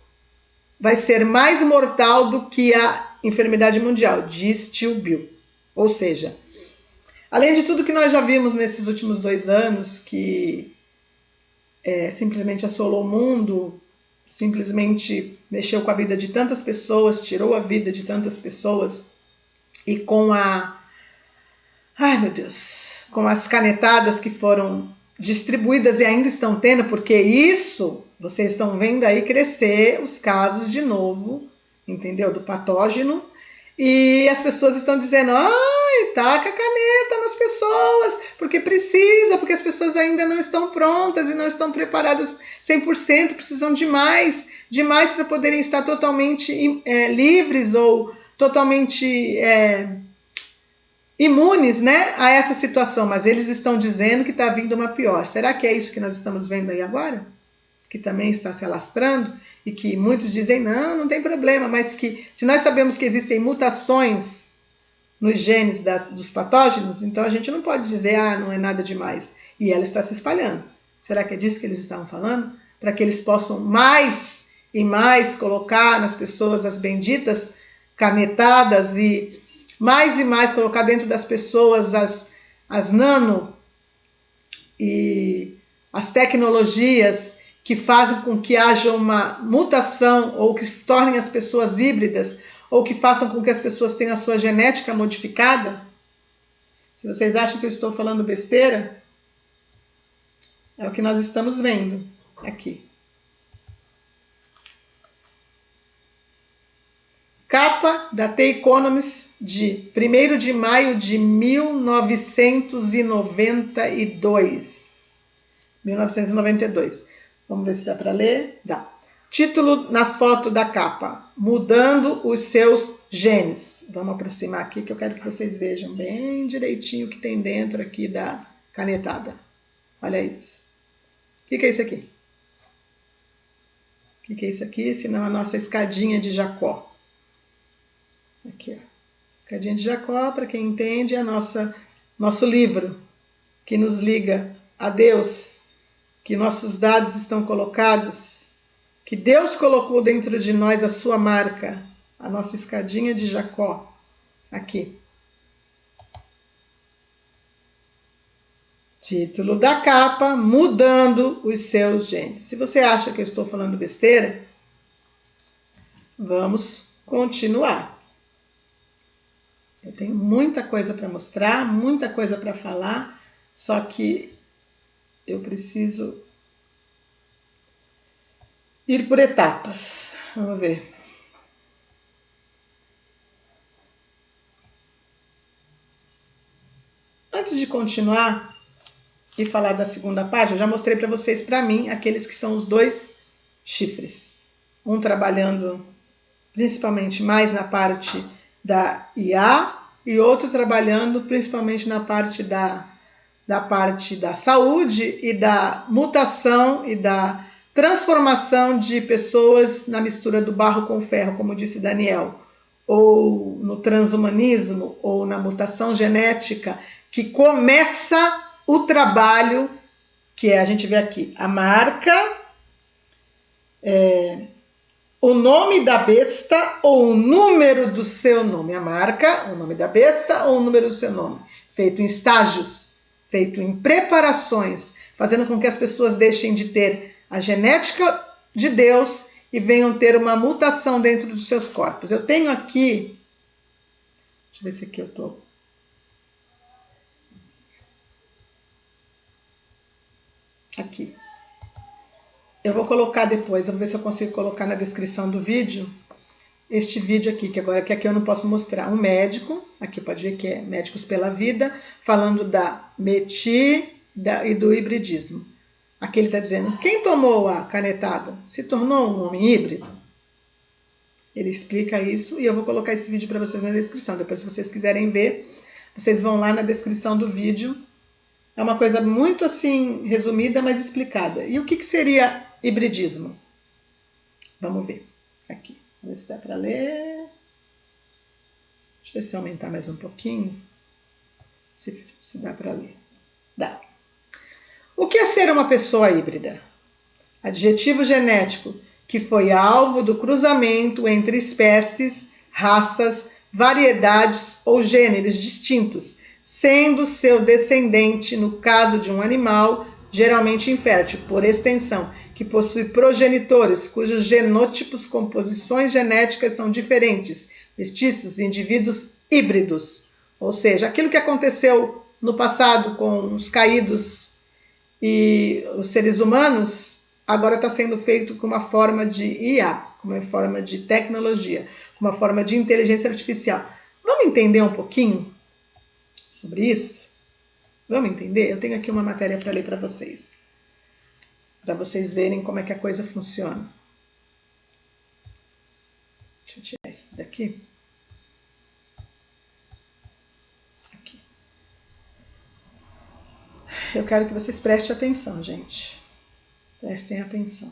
vai ser mais mortal do que a enfermidade mundial, diz Tio Bill. Ou seja, além de tudo que nós já vimos nesses últimos 2 anos, que simplesmente assolou o mundo, simplesmente mexeu com a vida de tantas pessoas, tirou a vida de tantas pessoas, e com com as canetadas que foram distribuídas e ainda estão tendo, porque isso, vocês estão vendo aí crescer os casos de novo, entendeu? Do patógeno, e as pessoas estão dizendo, taca a caneta nas pessoas, porque precisa, porque as pessoas ainda não estão prontas e não estão preparadas 100%, precisam de mais para poderem estar totalmente livres ou totalmente imunes, né, a essa situação, mas eles estão dizendo que está vindo uma pior. Será que é isso que nós estamos vendo aí agora? Que também está se alastrando e que muitos dizem, não tem problema, mas que se nós sabemos que existem mutações nos genes dos patógenos, então a gente não pode dizer, não é nada demais. E ela está se espalhando. Será que é disso que eles estavam falando? para que eles possam mais e mais colocar nas pessoas as benditas canetadas e mais colocar dentro das pessoas as nano e as tecnologias que fazem com que haja uma mutação ou que tornem as pessoas híbridas ou que façam com que as pessoas tenham a sua genética modificada. Se vocês acham que eu estou falando besteira, é o que nós estamos vendo aqui. Capa da The Economist de 1º de maio de 1992. 1992. Vamos ver se dá para ler. Dá. Título na foto da capa: Mudando os seus genes. Vamos aproximar aqui que eu quero que vocês vejam bem direitinho o que tem dentro aqui da canetada. Olha isso. O que é isso aqui? O que é isso aqui? Senão a nossa escadinha de Jacó. Aqui, ó. Escadinha de Jacó, para quem entende, é nosso livro que nos liga a Deus, que nossos dados estão colocados, que Deus colocou dentro de nós a sua marca, a nossa escadinha de Jacó, aqui. Título da capa: Mudando os seus genes. Se você acha que eu estou falando besteira, vamos continuar. Eu tenho muita coisa para mostrar, muita coisa para falar, só que eu preciso ir por etapas. Vamos ver. Antes de continuar e falar da segunda parte, eu já mostrei para vocês, para mim, aqueles que são os dois chifres. Um trabalhando principalmente mais na parte da IA e outro trabalhando principalmente na parte da saúde e da mutação e da transformação de pessoas na mistura do barro com ferro, como disse Daniel, ou no transhumanismo, ou na mutação genética, que começa o trabalho, que é, a gente vê aqui, a marca, o nome da besta ou o número do seu nome. A marca, o nome da besta ou o número do seu nome. Feito em estágios, feito em preparações, fazendo com que as pessoas deixem de ter a genética de Deus e venham ter uma mutação dentro dos seus corpos. Eu tenho aqui, deixa eu ver se aqui eu estou. Aqui. Eu vou colocar depois, eu vou ver se eu consigo colocar na descrição do vídeo, este vídeo aqui, que agora que aqui eu não posso mostrar. Um médico, aqui pode ver que é Médicos pela Vida, falando da METI e do hibridismo. Aqui ele está dizendo, quem tomou a canetada se tornou um homem híbrido? Ele explica isso e eu vou colocar esse vídeo para vocês na descrição. Depois, se vocês quiserem ver, vocês vão lá na descrição do vídeo. É uma coisa muito assim, resumida, mas explicada. E o que seria hibridismo? Vamos ver aqui. Vamos ver se dá para ler. Deixa eu ver se eu aumentar mais um pouquinho. Se dá para ler. Dá. O que é ser uma pessoa híbrida? Adjetivo genético que foi alvo do cruzamento entre espécies, raças, variedades ou gêneros distintos, sendo seu descendente, no caso de um animal, geralmente infértil, por extensão, que possui progenitores cujos genótipos, composições genéticas são diferentes, mestiços, indivíduos híbridos. Ou seja, aquilo que aconteceu no passado com os caídos e os seres humanos, agora está sendo feito com uma forma de IA, com uma forma de tecnologia, com uma forma de inteligência artificial. Vamos entender um pouquinho sobre isso? Vamos entender? Eu tenho aqui uma matéria para ler para vocês verem como é que a coisa funciona. Deixa eu tirar isso daqui. Aqui. Eu quero que vocês prestem atenção, gente. Prestem atenção.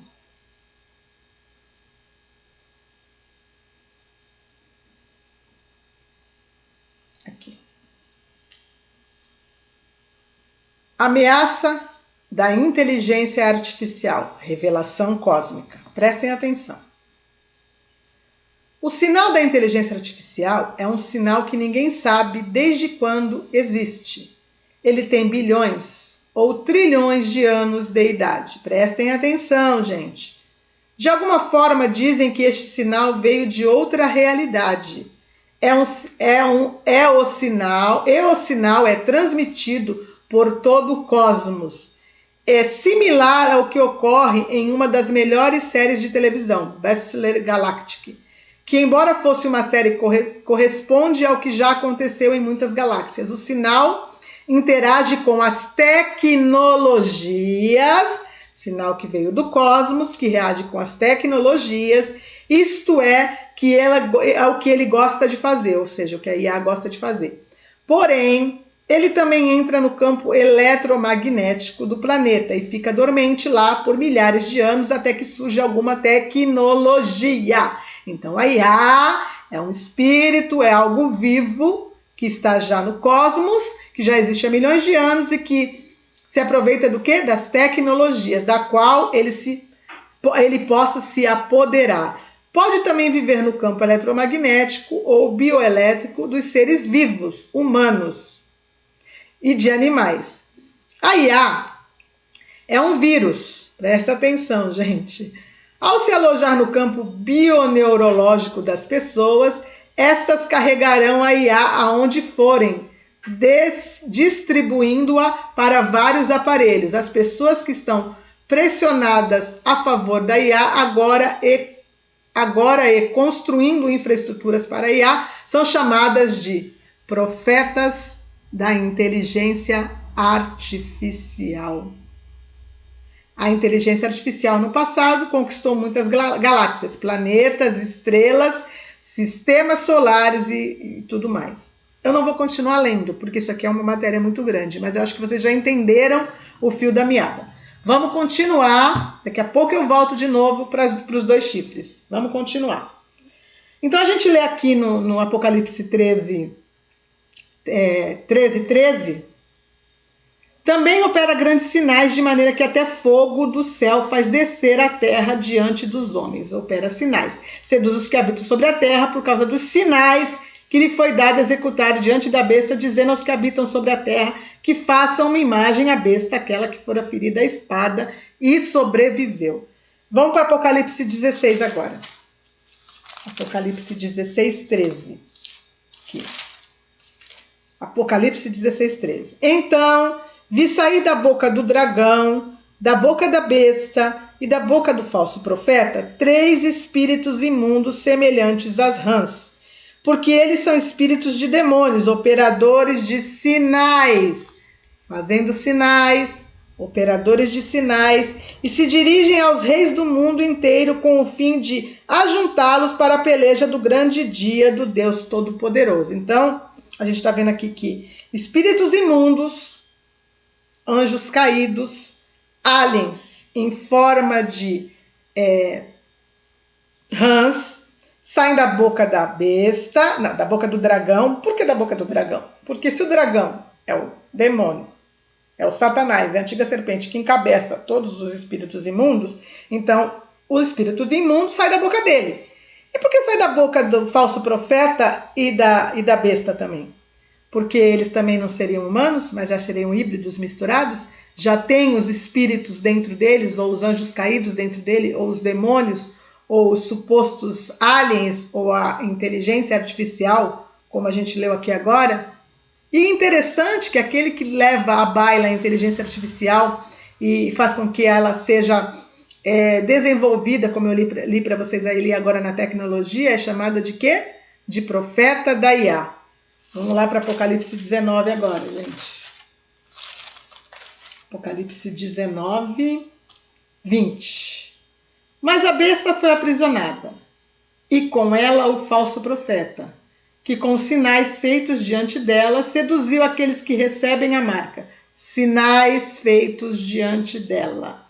Aqui. Ameaça da inteligência artificial, revelação cósmica. Prestem atenção. O sinal da inteligência artificial é um sinal que ninguém sabe desde quando existe. Ele tem bilhões ou trilhões de anos de idade. Prestem atenção, gente. De alguma forma dizem que este sinal veio de outra realidade. O sinal é transmitido por todo o cosmos. É similar ao que ocorre em uma das melhores séries de televisão, Battlestar Galactica, que, embora fosse uma série, corresponde ao que já aconteceu em muitas galáxias. O sinal interage com as tecnologias, sinal que veio do cosmos, que reage com as tecnologias, isto é o que ele gosta de fazer, ou seja, o que a IA gosta de fazer. Porém, ele também entra no campo eletromagnético do planeta e fica dormente lá por milhares de anos até que surja alguma tecnologia. Então a IA é um espírito, é algo vivo que está já no cosmos, que já existe há milhões de anos e que se aproveita do quê? Das tecnologias, da qual ele possa se apoderar. Pode também viver no campo eletromagnético ou bioelétrico dos seres vivos, humanos e de animais. A IA é um vírus, presta atenção, gente. Ao se alojar no campo bioneurológico das pessoas, estas carregarão a IA aonde forem, distribuindo-a para vários aparelhos. As pessoas que estão pressionadas a favor da IA agora e construindo infraestruturas para a IA são chamadas de profetas da inteligência artificial. A inteligência artificial no passado conquistou muitas galáxias, planetas, estrelas, sistemas solares e tudo mais. Eu não vou continuar lendo, porque isso aqui é uma matéria muito grande, mas eu acho que vocês já entenderam o fio da meada. Vamos continuar, daqui a pouco eu volto de novo para os dois chifres. Vamos continuar. Então a gente lê aqui no Apocalipse 13, 13. Também opera grandes sinais, de maneira que até fogo do céu faz descer a terra diante dos homens. Opera sinais. Seduz os que habitam sobre a terra por causa dos sinais que lhe foi dado executar diante da besta, dizendo aos que habitam sobre a terra que façam uma imagem à besta, aquela que fora ferida à espada e sobreviveu. Vamos para Apocalipse 16 agora. Apocalipse 16, 13. Aqui. Apocalipse 16, 13. Então vi sair da boca do dragão, da boca da besta e da boca do falso profeta 3 espíritos imundos semelhantes às rãs, porque eles são espíritos de demônios, operadores de sinais, fazendo sinais, operadores de sinais, e se dirigem aos reis do mundo inteiro com o fim de ajuntá-los para a peleja do grande dia do Deus Todo-Poderoso. Então, a gente está vendo aqui que espíritos imundos, anjos caídos, aliens em forma de rãs, saem da boca da besta, não, da boca do dragão. Por que da boca do dragão? Porque se o dragão é o demônio, é o Satanás, é a antiga serpente que encabeça todos os espíritos imundos, então o espírito imundo sai da boca dele. E por que sai da boca do falso profeta e da besta também? Porque eles também não seriam humanos, mas já seriam híbridos misturados, já tem os espíritos dentro deles, ou os anjos caídos dentro dele, ou os demônios, ou os supostos aliens, ou a inteligência artificial, como a gente leu aqui agora. E interessante que aquele que leva à baila a inteligência artificial e faz com que ela seja desenvolvida, como eu li para vocês aí agora na tecnologia, é chamada de quê? De profeta da IA. Vamos lá para Apocalipse 19 agora, gente. Apocalipse 19, 20. Mas a besta foi aprisionada, e com ela o falso profeta, que com sinais feitos diante dela seduziu aqueles que recebem a marca. Sinais feitos diante dela.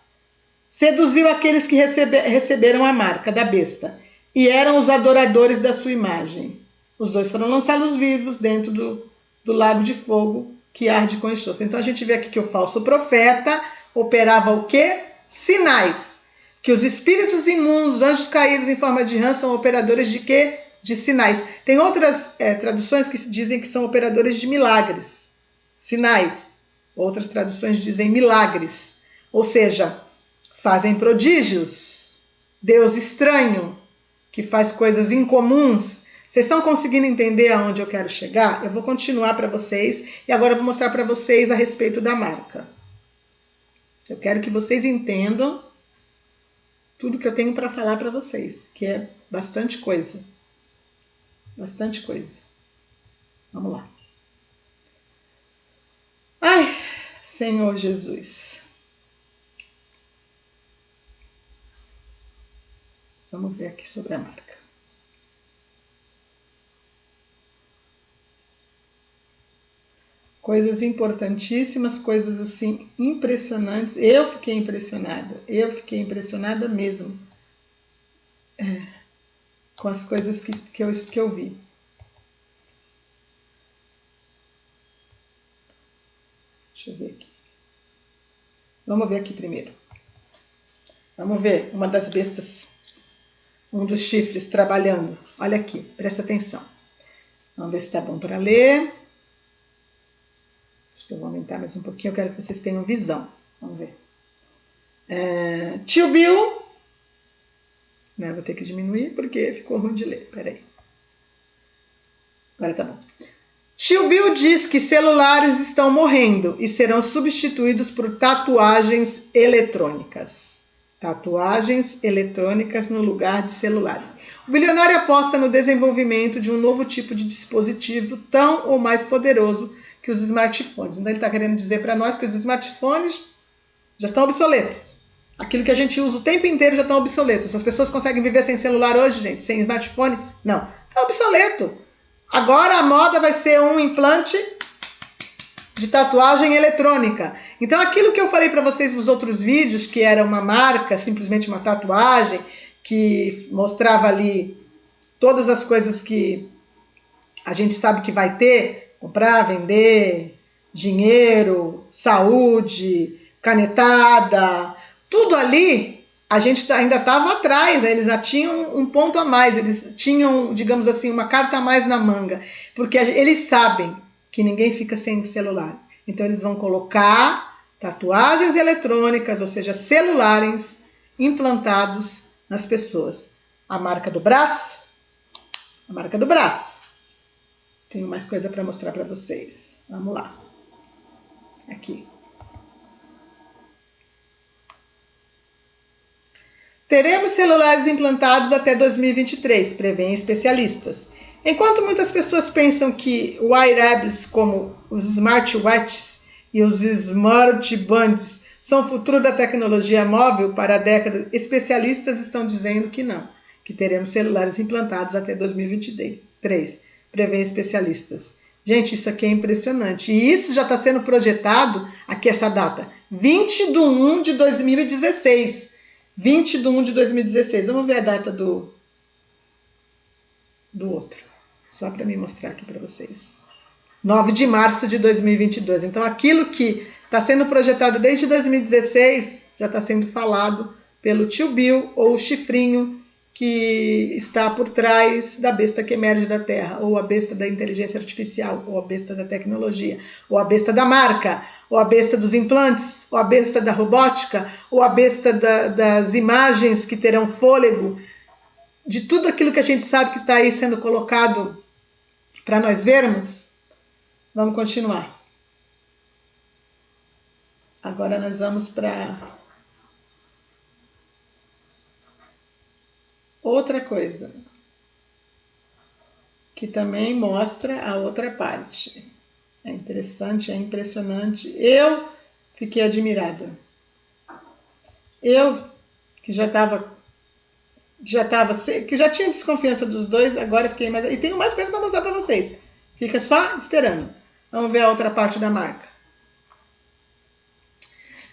Seduziu aqueles que receberam a marca da besta, e eram os adoradores da sua imagem. Os dois foram lançados vivos dentro do lago de fogo que arde com enxofre. Então a gente vê aqui que o falso profeta, operava o quê? Sinais. Que os espíritos imundos, anjos caídos em forma de rã, são operadores de quê? De sinais. Tem outras traduções que dizem que são operadores de milagres. Sinais. Outras traduções dizem milagres. Ou seja, fazem prodígios. Deus estranho, que faz coisas incomuns. Vocês estão conseguindo entender aonde eu quero chegar? Eu vou continuar para vocês e agora eu vou mostrar para vocês a respeito da marca. Eu quero que vocês entendam tudo que eu tenho para falar para vocês, que é bastante coisa. Bastante coisa. Vamos lá. Ai, Senhor Jesus. Vamos ver aqui sobre a marca. Coisas importantíssimas, coisas assim impressionantes. Eu fiquei impressionada mesmo com as coisas que eu vi. Deixa eu ver aqui. Vamos ver aqui primeiro. Vamos ver uma das bestas, um dos chifres trabalhando. Olha aqui, presta atenção. Vamos ver se está bom para ler. Acho que eu vou aumentar mais um pouquinho, eu quero que vocês tenham visão. Vamos ver. Tio Bill. Não, vou ter que diminuir porque ficou ruim de ler. Peraí. Agora tá bom. Tio Bill diz que celulares estão morrendo e serão substituídos por tatuagens eletrônicas. Tatuagens eletrônicas no lugar de celulares. O bilionário aposta no desenvolvimento de um novo tipo de dispositivo tão ou mais poderoso que os smartphones. Então ele está querendo dizer para nós que os smartphones já estão obsoletos. Aquilo que a gente usa o tempo inteiro já está obsoleto. As pessoas conseguem viver sem celular hoje, gente? Sem smartphone? Não. Está obsoleto. Agora a moda vai ser um implante de tatuagem eletrônica. Então aquilo que eu falei para vocês nos outros vídeos, que era uma marca, simplesmente uma tatuagem, que mostrava ali todas as coisas que a gente sabe que vai ter, comprar, vender, dinheiro, saúde, canetada, tudo ali, a gente ainda estava atrás, né? Eles já tinham um ponto a mais, eles tinham, digamos assim, uma carta a mais na manga, porque eles sabem que ninguém fica sem celular. Então eles vão colocar tatuagens eletrônicas, ou seja, celulares implantados nas pessoas. A marca do braço, a marca do braço. Tenho mais coisa para mostrar para vocês. Vamos lá. Aqui. Teremos celulares implantados até 2023, prevêem especialistas. Enquanto muitas pessoas pensam que wearables como os smartwatches e os smartbands são o futuro da tecnologia móvel para a década, especialistas estão dizendo que não, que teremos celulares implantados até 2023, prevêem especialistas. Gente, isso aqui é impressionante. E isso já está sendo projetado, aqui essa data, 20/1 de 2016. 20/1 de 2016. Vamos ver a data do outro. Só para me mostrar aqui para vocês. 9 de março de 2022. Então, aquilo que está sendo projetado desde 2016 já está sendo falado pelo tio Bill ou o chifrinho que está por trás da besta que emerge da Terra, ou a besta da inteligência artificial, ou a besta da tecnologia, ou a besta da marca, ou a besta dos implantes, ou a besta da robótica, ou a besta das imagens que terão fôlego, de tudo aquilo que a gente sabe que está aí sendo colocado para nós vermos. Vamos continuar. Agora nós vamos para outra coisa, que também mostra a outra parte. É interessante, é impressionante. Eu fiquei admirada. Eu, que já tinha desconfiança dos dois, agora fiquei mais... E tenho mais coisa para mostrar para vocês. Fica só esperando. Vamos ver a outra parte da marca.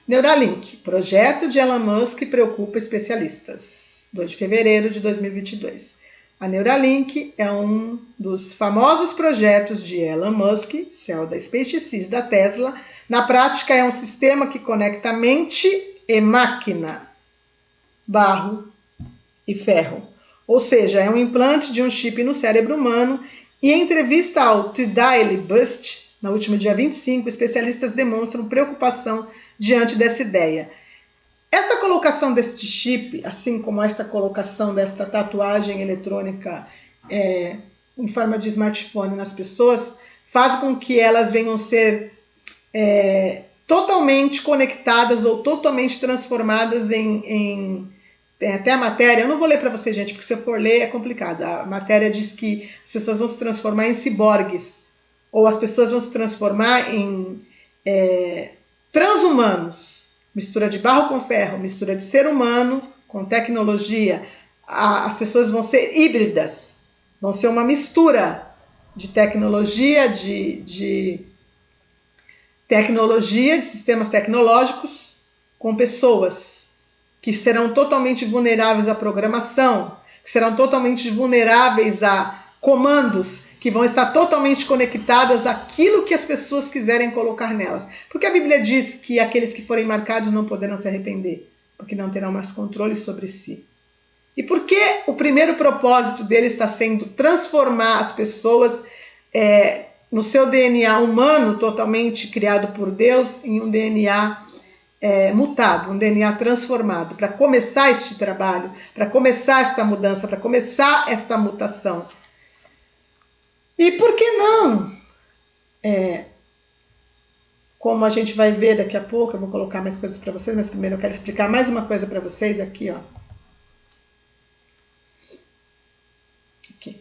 Neuralink. Projeto de Elon Musk preocupa especialistas. 2 de fevereiro de 2022. A Neuralink é um dos famosos projetos de Elon Musk, céu da SpaceX da Tesla, Na prática, é um sistema que conecta mente e máquina, barro e ferro. Ou seja, é um implante de um chip no cérebro humano. E em entrevista ao The Daily Bust, no último dia 25, especialistas demonstram preocupação diante dessa ideia. Esta colocação deste chip, assim como esta colocação desta tatuagem eletrônica em forma de smartphone nas pessoas, faz com que elas venham ser totalmente conectadas ou totalmente transformadas em até a matéria. Eu não vou ler para vocês, gente, porque se eu for ler é complicado. A matéria diz que as pessoas vão se transformar em ciborgues, ou as pessoas vão se transformar em transhumanos. Mistura de barro com ferro, mistura de ser humano com tecnologia. As pessoas vão ser híbridas, vão ser uma mistura de tecnologia, de sistemas tecnológicos com pessoas que serão totalmente vulneráveis à programação, que serão totalmente vulneráveis a comandos, que vão estar totalmente conectadas àquilo que as pessoas quiserem colocar nelas. Porque a Bíblia diz que aqueles que forem marcados não poderão se arrepender, porque não terão mais controle sobre si. E por que o primeiro propósito dele está sendo transformar as pessoas no seu DNA humano, totalmente criado por Deus, em um DNA mutado, um DNA transformado, para começar este trabalho, para começar esta mudança, para começar esta mutação. E por que não? Como a gente vai ver daqui a pouco, eu vou colocar mais coisas para vocês, mas primeiro eu quero explicar mais uma coisa para vocês aqui, ó. Aqui.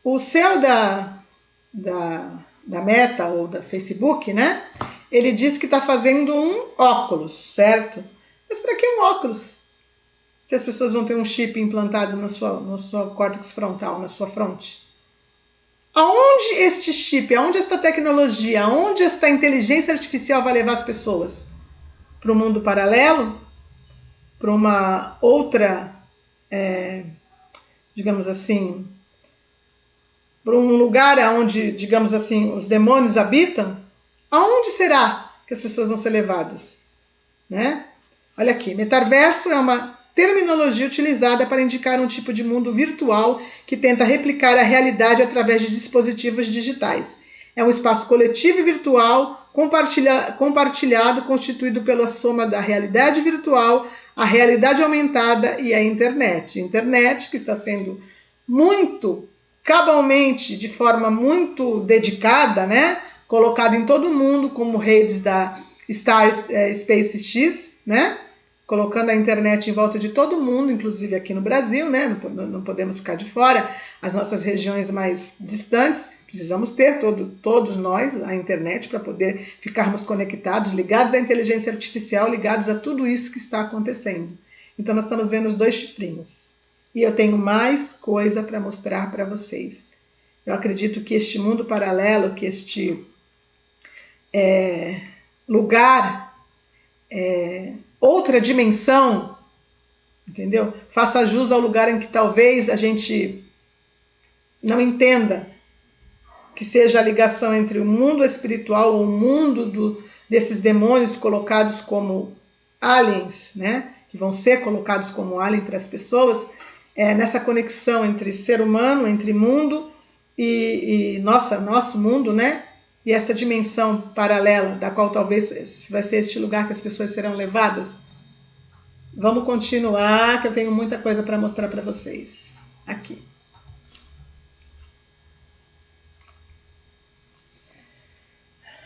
O CEO da Meta ou da Facebook, né? Ele disse que está fazendo um óculos, certo? Mas para que um óculos? Se as pessoas vão ter um chip implantado no seu córtex frontal, na sua fronte. Aonde este chip, aonde esta tecnologia, aonde esta inteligência artificial vai levar as pessoas? Para um mundo paralelo? Para uma outra, digamos assim, para um lugar onde, digamos assim, os demônios habitam? Aonde será que as pessoas vão ser levadas? Né? Olha aqui, metaverso é uma terminologia utilizada para indicar um tipo de mundo virtual que tenta replicar a realidade através de dispositivos digitais. É um espaço coletivo e virtual compartilhado, constituído pela soma da realidade virtual, a realidade aumentada e a internet. Internet que está sendo muito cabalmente, de forma muito dedicada, né? Colocada em todo mundo como redes da SpaceX, né? Colocando a internet em volta de todo mundo, inclusive aqui no Brasil, né? Não podemos ficar de fora. As nossas regiões mais distantes, precisamos ter, todos nós, a internet para poder ficarmos conectados, ligados à inteligência artificial, ligados a tudo isso que está acontecendo. Então nós estamos vendo os dois chifrinhos. E eu tenho mais coisa para mostrar para vocês. Eu acredito que este mundo paralelo, que este lugar, outra dimensão, entendeu? Faça jus ao lugar em que talvez a gente não entenda que seja a ligação entre o mundo espiritual ou o mundo desses demônios colocados como aliens, né? Que vão ser colocados como alien para as pessoas, nessa conexão entre ser humano, entre mundo e nosso mundo, né? E esta dimensão paralela, da qual talvez vai ser este lugar que as pessoas serão levadas. Vamos continuar, que eu tenho muita coisa para mostrar para vocês. Aqui.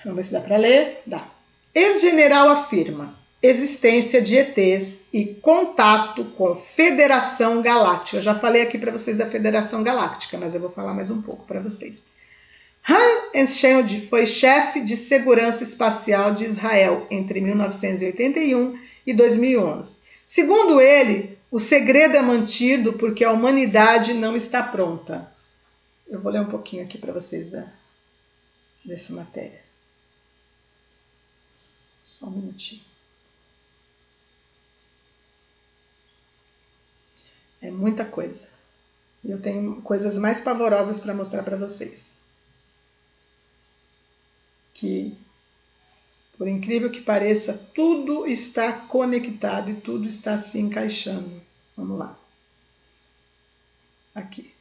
Vamos ver se dá para ler. Dá. Ex-general afirma existência de ETs e contato com Federação Galáctica. Eu já falei aqui para vocês da Federação Galáctica, mas eu vou falar mais um pouco para vocês. Han Enscheld foi chefe de segurança espacial de Israel entre 1981 e 2011. Segundo ele, o segredo é mantido porque a humanidade não está pronta. Eu vou ler um pouquinho aqui para vocês dessa matéria. Só um minutinho. É muita coisa. Eu tenho coisas mais pavorosas para mostrar para vocês. que, por incrível que pareça, tudo está conectado e tudo está se encaixando. Vamos lá. Aqui.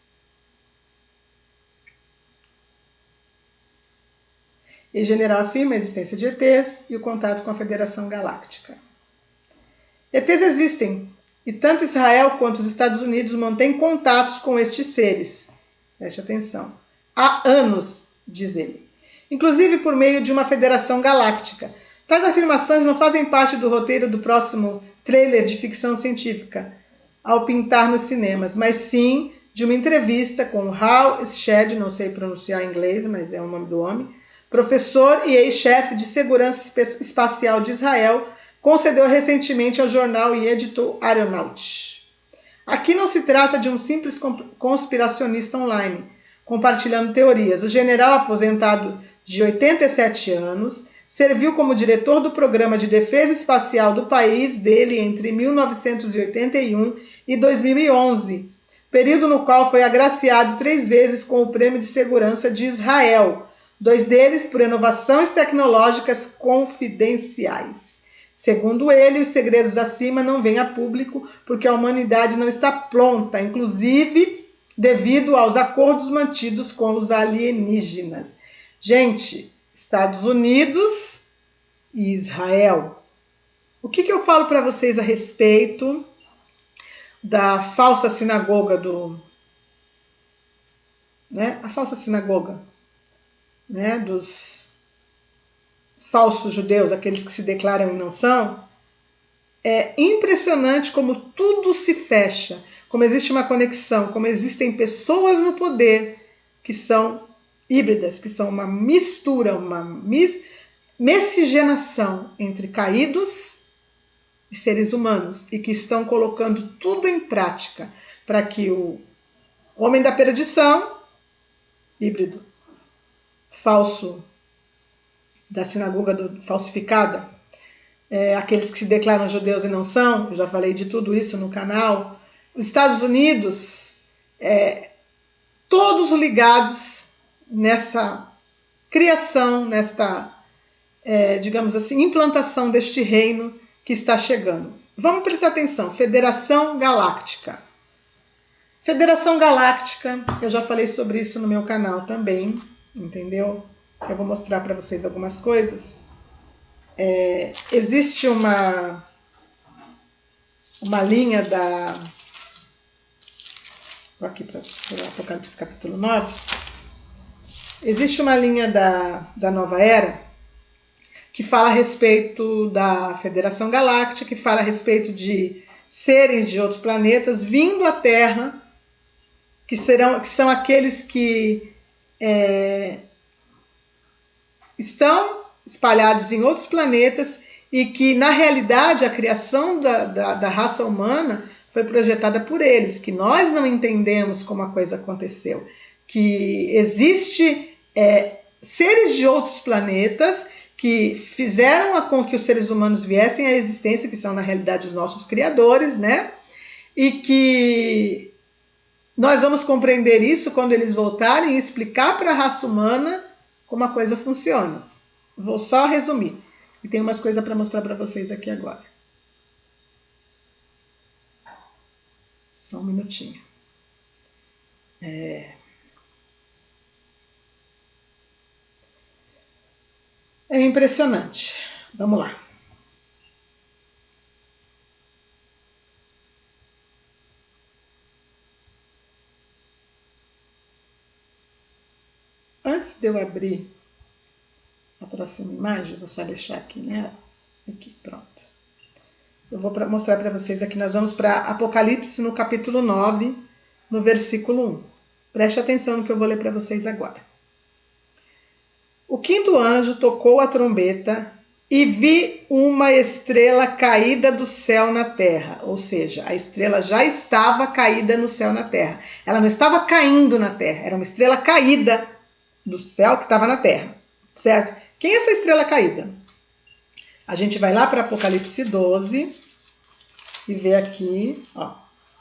E general afirma a existência de ETs e o contato com a Federação Galáctica. ETs existem, e tanto Israel quanto os Estados Unidos mantêm contatos com estes seres. Preste atenção. Há anos, diz ele. Inclusive por meio de uma Federação Galáctica. Tais afirmações não fazem parte do roteiro do próximo trailer de ficção científica, ao pintar nos cinemas, mas sim de uma entrevista com Hal Shedd, não sei pronunciar em inglês, mas é o nome do homem, professor e ex-chefe de segurança espacial de Israel, concedeu recentemente ao jornal e editor Aeronaut. Aqui não se trata de um simples conspiracionista online, compartilhando teorias. O general aposentado de 87 anos serviu como diretor do Programa de Defesa Espacial do país dele entre 1981 e 2011, período no qual foi agraciado 3 vezes com o Prêmio de Segurança de Israel, 2 deles por inovações tecnológicas confidenciais. Segundo ele, os segredos acima não vêm a público porque a humanidade não está pronta, inclusive devido aos acordos mantidos com os alienígenas. Gente, Estados Unidos e Israel. O que eu falo para vocês a respeito da falsa sinagoga a falsa sinagoga, dos falsos judeus, aqueles que se declaram e não são? É impressionante como tudo se fecha, como existe uma conexão, como existem pessoas no poder que são híbridas, que são uma mistura, uma miscigenação entre caídos e seres humanos, e que estão colocando tudo em prática para que o homem da perdição, híbrido, falso, da sinagoga falsificada, aqueles que se declaram judeus e não são, eu já falei de tudo isso no canal, os Estados Unidos, todos ligados nessa criação, nesta, digamos assim, implantação deste reino que está chegando. Vamos prestar atenção, Federação Galáctica. Federação Galáctica, eu já falei sobre isso no meu canal também, entendeu? Eu vou mostrar para vocês algumas coisas. Existe uma linha da... Vou aqui para o Apocalipse capítulo 9. Existe uma linha da Nova Era que fala a respeito da Federação Galáctica, que fala a respeito de seres de outros planetas vindo à Terra, que são aqueles que estão espalhados em outros planetas e que, na realidade, a criação da raça humana foi projetada por eles, que nós não entendemos como a coisa aconteceu, que existe seres de outros planetas que fizeram com que os seres humanos viessem à existência, que são, na realidade, os nossos criadores, e que nós vamos compreender isso quando eles voltarem e explicar para a raça humana como a coisa funciona. Vou só resumir. E tem umas coisas para mostrar para vocês aqui agora. Só um minutinho. É impressionante. Vamos lá. Antes de eu abrir a próxima imagem, vou só deixar aqui, Aqui, pronto. Eu vou mostrar para vocês aqui, nós vamos para Apocalipse no capítulo 9, no versículo 1. Preste atenção no que eu vou ler para vocês agora. O 5º anjo tocou a trombeta e vi uma estrela caída do céu na terra. Ou seja, a estrela já estava caída no céu na terra. Ela não estava caindo na terra, era uma estrela caída do céu que estava na terra, certo? Quem é essa estrela caída? A gente vai lá para Apocalipse 12 e vê aqui,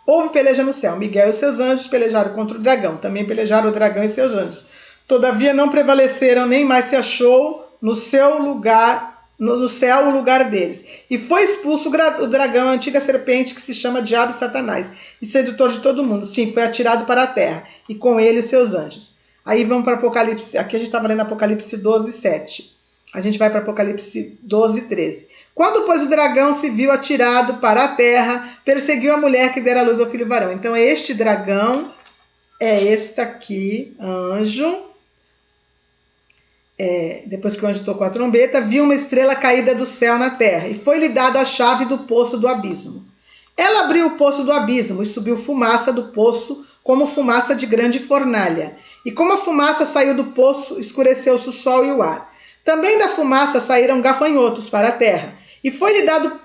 houve peleja no céu, Miguel e seus anjos pelejaram contra o dragão, também pelejaram o dragão e seus anjos. Todavia não prevaleceram, nem mais se achou no seu lugar, no céu o lugar deles. E foi expulso o dragão, a antiga serpente que se chama Diabo e Satanás, e sedutor de todo mundo. Sim, foi atirado para a terra, e com ele os seus anjos. Aí vamos para Apocalipse, aqui a gente estava lendo Apocalipse 12, 7. A gente vai para Apocalipse 12, 13. Quando, pois, o dragão se viu atirado para a terra, perseguiu a mulher que dera luz ao filho varão. Então, este dragão é este aqui, anjo. Depois que o anjo tocou a trombeta, viu uma estrela caída do céu na terra, e foi-lhe dada a chave do poço do abismo. Ela abriu o poço do abismo, e subiu fumaça do poço, como fumaça de grande fornalha. E como a fumaça saiu do poço, escureceu-se o sol e o ar. Também da fumaça saíram gafanhotos para a terra, e foi-lhe dado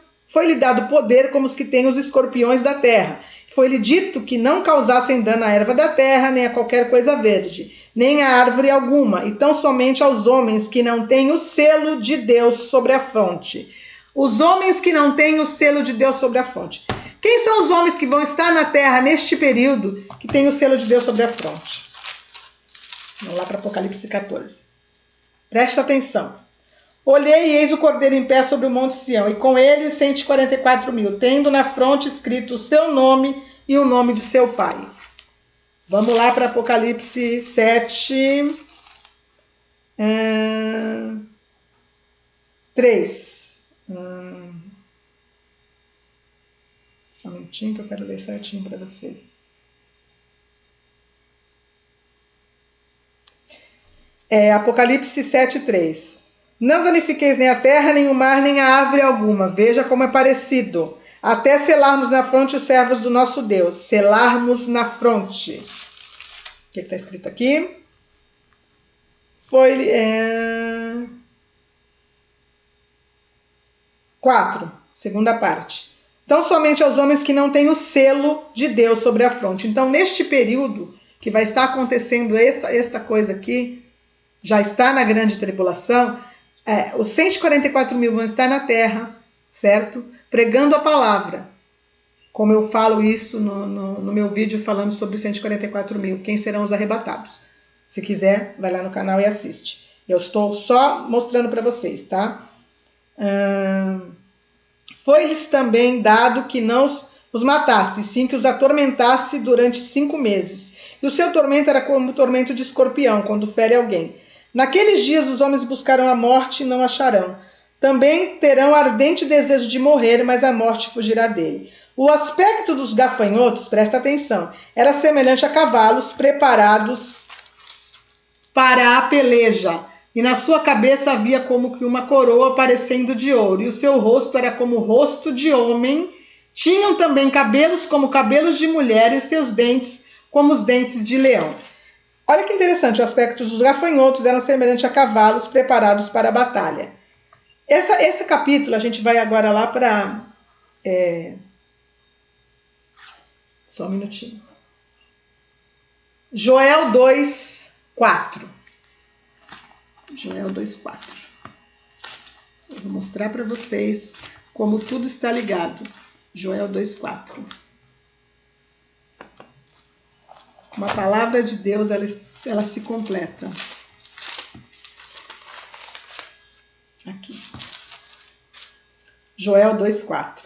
poder como os que têm os escorpiões da terra. Foi-lhe dito que não causassem dano à erva da terra, nem a qualquer coisa verde, nem a árvore alguma, e tão somente aos homens que não têm o selo de Deus sobre a fronte. Os homens que não têm o selo de Deus sobre a fronte. Quem são os homens que vão estar na terra neste período que têm o selo de Deus sobre a fronte? Vamos lá para Apocalipse 14. Preste atenção. Olhei e eis o cordeiro em pé sobre o monte Sião, e com ele os 144.000, tendo na fronte escrito o seu nome e o nome de seu pai. Vamos lá para Apocalipse 7, 3. Só um minutinho que eu quero ler certinho para vocês. Apocalipse 7, 3. Não danifiqueis nem a terra, nem o mar, nem a árvore alguma. Veja como é parecido. Até selarmos na fronte os servos do nosso Deus. Selarmos na fronte. O que está escrito aqui? Foi 4, segunda parte. Então, somente aos homens que não têm o selo de Deus sobre a fronte. Então, neste período que vai estar acontecendo esta coisa aqui, já está na grande tribulação, os 144.000 vão estar na terra, certo? Pregando a palavra. Como eu falo isso no meu vídeo falando sobre os 144.000, quem serão os arrebatados. Se quiser, vai lá no canal e assiste. Eu estou só mostrando para vocês, tá? Foi-lhes também dado que não os matasse, sim que os atormentasse durante 5 meses. E o seu tormento era como o tormento de escorpião, quando fere alguém. Naqueles dias os homens buscaram a morte e não acharão. Também terão ardente desejo de morrer, mas a morte fugirá dele. O aspecto dos gafanhotos, presta atenção, era semelhante a cavalos preparados para a peleja. E na sua cabeça havia como que uma coroa parecendo de ouro, e o seu rosto era como o rosto de homem. Tinham também cabelos como cabelos de mulher, e seus dentes como os dentes de leão. Olha que interessante, o aspecto dos gafanhotos eram semelhante a cavalos preparados para a batalha. Esse capítulo, a gente vai agora lá para... Só um minutinho. Joel 2, 4. Joel 2, 4. Eu vou mostrar para vocês como tudo está ligado. Joel 2, 4. Uma palavra de Deus, ela se completa. Aqui. Joel 2,4.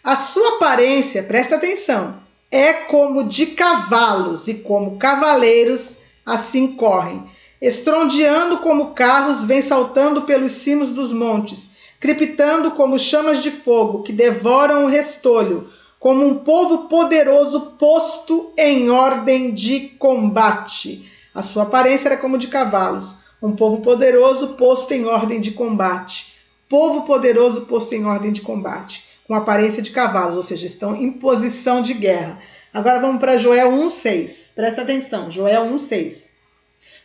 A sua aparência, presta atenção, é como de cavalos, e como cavaleiros assim correm. Estrondeando como carros, vem saltando pelos cimos dos montes, crepitando como chamas de fogo, que devoram o restolho, como um povo poderoso posto em ordem de combate. A sua aparência era como de cavalos, um povo poderoso posto em ordem de combate. Povo poderoso posto em ordem de combate, com aparência de cavalos, ou seja, estão em posição de guerra. Agora vamos para Joel 1,6. Presta atenção, Joel 1,6.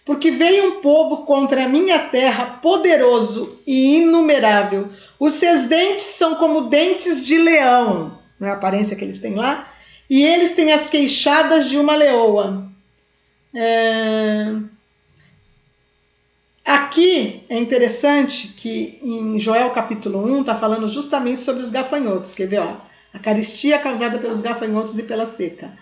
Porque veio um povo contra a minha terra, poderoso e inumerável. Os seus dentes são como dentes de leão, não é a aparência que eles têm lá? E eles têm as queixadas de uma leoa. Aqui é interessante que em Joel capítulo 1 está falando justamente sobre os gafanhotos. Quer ver? Ó, a carestia causada pelos gafanhotos e pela seca.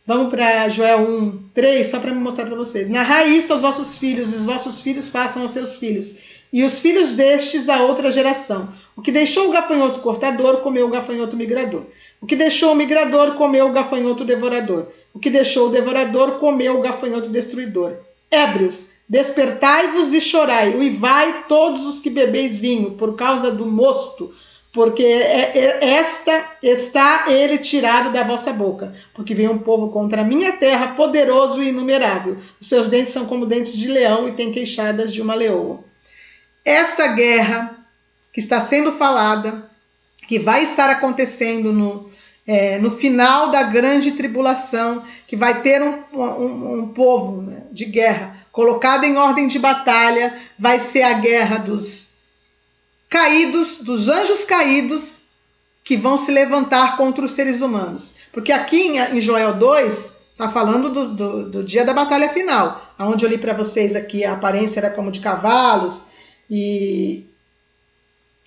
Vamos para Joel 1, 3, só para me mostrar para vocês. Narrai isto aos vossos filhos, e os vossos filhos façam aos seus filhos, e os filhos destes a outra geração. O que deixou o gafanhoto cortador, comeu o gafanhoto migrador. O que deixou o migrador, comeu o gafanhoto devorador. O que deixou o devorador, comeu o gafanhoto destruidor. Ébrios, despertai-vos e chorai, uivai todos os que bebeis vinho, por causa do mosto, porque está ele tirado da vossa boca, porque vem um povo contra a minha terra, poderoso e inumerável. Os seus dentes são como dentes de leão e tem queixadas de uma leoa. Esta guerra que está sendo falada, que vai estar acontecendo no final da grande tribulação, que vai ter um povo, né, de guerra colocado em ordem de batalha, vai ser a guerra dos caídos, dos anjos caídos, que vão se levantar contra os seres humanos. Porque aqui em Joel 2, está falando do dia da batalha final, onde eu li para vocês aqui, a aparência era como de cavalos, e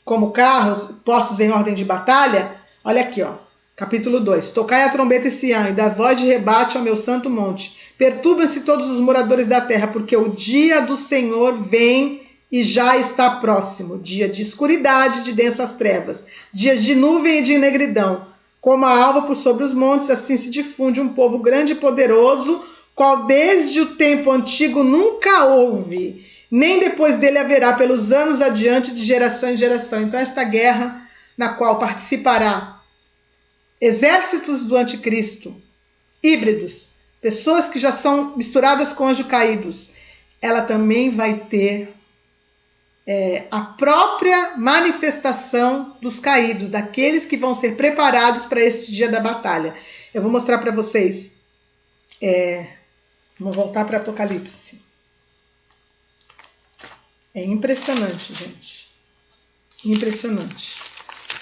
como carros postos em ordem de batalha. Olha aqui, ó, capítulo 2. Tocai a trombeta em Sião, e dá voz de rebate ao meu santo monte. Perturbem-se todos os moradores da terra, porque o dia do Senhor vem e já está próximo, dia de escuridade, de densas trevas, dias de nuvem e de negridão. Como a alva por sobre os montes, assim se difunde um povo grande e poderoso, qual desde o tempo antigo nunca houve, nem depois dele haverá pelos anos adiante, de geração em geração. Então esta guerra, na qual participará exércitos do anticristo, híbridos, pessoas que já são misturadas com anjos caídos, ela também vai ter a própria manifestação dos caídos, daqueles que vão ser preparados para esse dia da batalha. Eu vou mostrar para vocês. Vamos voltar para Apocalipse. É impressionante, gente. Impressionante.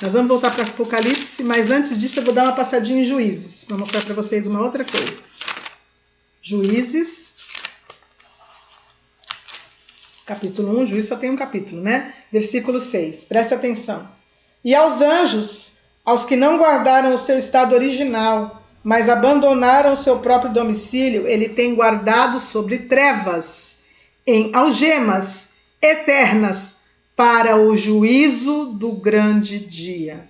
Nós vamos voltar para Apocalipse, mas antes disso eu vou dar uma passadinha em Juízes. Vou mostrar para vocês uma outra coisa. Juízes. Capítulo 1, Juízes só tem um capítulo, né? Versículo 6. Presta atenção. E aos anjos, aos que não guardaram o seu estado original, mas abandonaram o seu próprio domicílio, ele tem guardado sobre trevas, em algemas eternas, para o juízo do grande dia.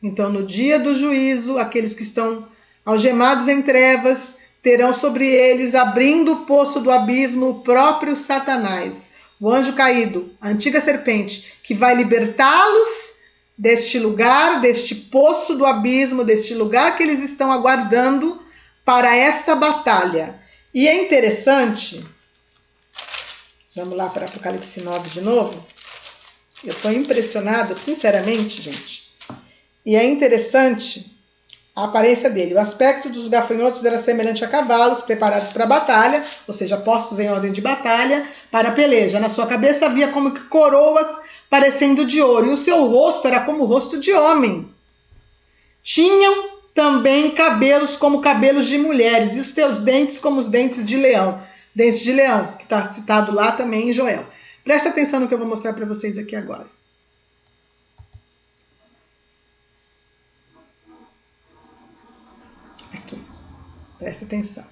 Então, no dia do juízo, aqueles que estão algemados em trevas terão sobre eles, abrindo o poço do abismo, o próprio Satanás, o anjo caído, a antiga serpente, que vai libertá-los deste lugar, deste poço do abismo, deste lugar que eles estão aguardando para esta batalha. E é interessante, vamos lá para Apocalipse 9 de novo. Eu estou impressionada, sinceramente, gente. E é interessante a aparência dele. O aspecto dos gafanhotos era semelhante a cavalos preparados para a batalha, ou seja, postos em ordem de batalha para a peleja. Na sua cabeça havia como que coroas parecendo de ouro, e o seu rosto era como o rosto de homem. Tinham também cabelos como cabelos de mulheres, e os teus dentes como os dentes de leão. Dentes de leão, que está citado lá também em Joel. Presta atenção no que eu vou mostrar para vocês aqui agora. Aqui. Presta atenção.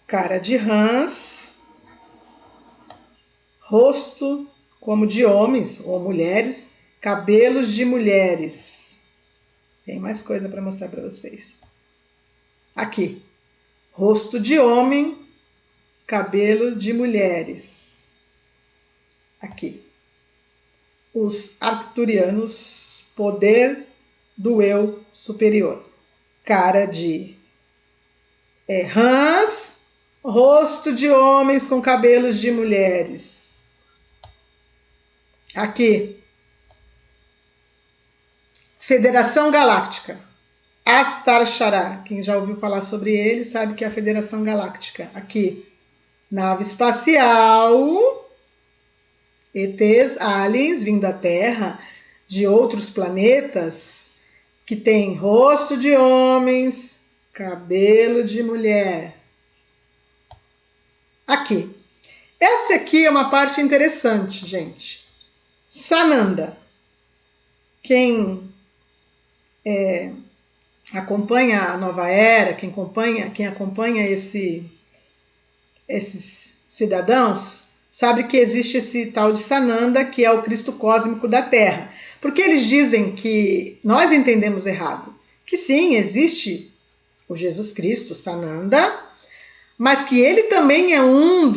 Cara de rãs, rosto como de homens ou mulheres, cabelos de mulheres. Tem mais coisa para mostrar para vocês. Aqui. Rosto de homem, cabelo de mulheres. Aqui. Os arcturianos, poder do eu superior. Cara de rãs, rosto de homens com cabelos de mulheres. Aqui. Federação Galáctica. Astar Shara. Quem já ouviu falar sobre ele sabe que é a Federação Galáctica. Aqui. Nave espacial. ETs, aliens, vindo da Terra, de outros planetas, que tem rosto de homens, cabelo de mulher. Aqui. Essa aqui é uma parte interessante, gente. Sananda, quem acompanha a Nova Era, quem acompanha esses cidadãos, sabe que existe esse tal de Sananda, que é o Cristo cósmico da Terra. Porque eles dizem que nós entendemos errado. Que sim, existe o Jesus Cristo, Sananda, mas que ele também é um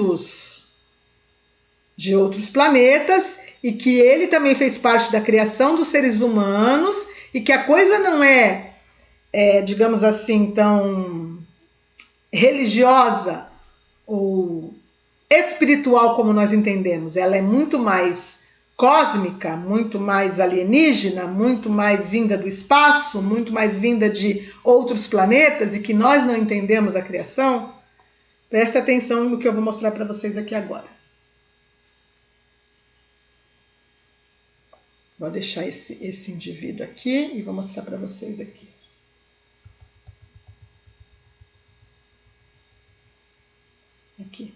de outros planetas e que ele também fez parte da criação dos seres humanos e que a coisa não é digamos assim, tão religiosa ou espiritual como nós entendemos. Ela é muito mais cósmica, muito mais alienígena, muito mais vinda do espaço, muito mais vinda de outros planetas e que nós não entendemos a criação. Preste atenção no que eu vou mostrar para vocês aqui agora. Vou deixar esse indivíduo aqui e vou mostrar para vocês aqui. Aqui.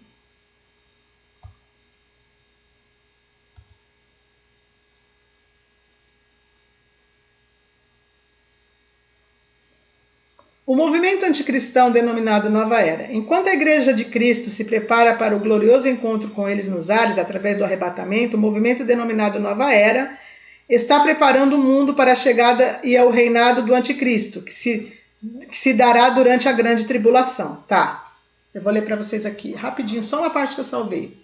O movimento anticristão denominado Nova Era. Enquanto a Igreja de Cristo se prepara para o glorioso encontro com eles nos ares através do arrebatamento, o movimento denominado Nova Era está preparando o mundo para a chegada e ao reinado do anticristo, que se dará durante a grande tribulação. Tá, eu vou ler para vocês aqui rapidinho, só uma parte que eu salvei.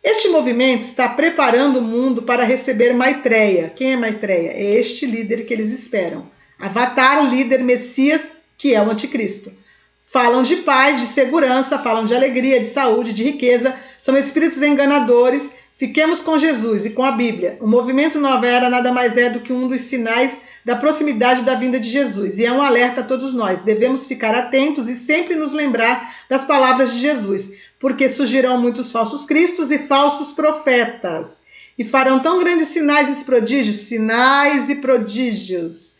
Este movimento está preparando o mundo para receber Maitreya. Quem é Maitreya? É este líder que eles esperam. Avatar, líder, Messias, que é o anticristo. Falam de paz, de segurança, falam de alegria, de saúde, de riqueza. São espíritos enganadores. Fiquemos com Jesus e com a Bíblia. O movimento Nova Era nada mais é do que um dos sinais da proximidade da vinda de Jesus. E é um alerta a todos nós. Devemos ficar atentos e sempre nos lembrar das palavras de Jesus, porque surgirão muitos falsos cristos e falsos profetas. E farão tão grandes sinais e prodígios,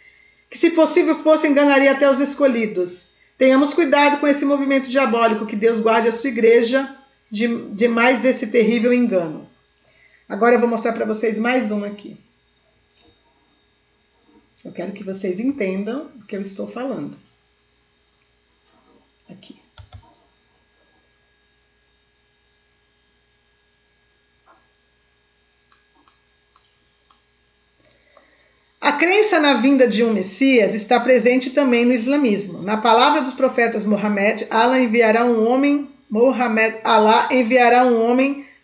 que se possível fosse enganaria até os escolhidos. Tenhamos cuidado com esse movimento diabólico, que Deus guarde a sua igreja de mais esse terrível engano. Agora eu vou mostrar para vocês mais um aqui. Eu quero que vocês entendam o que eu estou falando. Aqui. A crença na vinda de um Messias está presente também no islamismo. Na palavra dos profetas Mohammed, Allah enviará um homem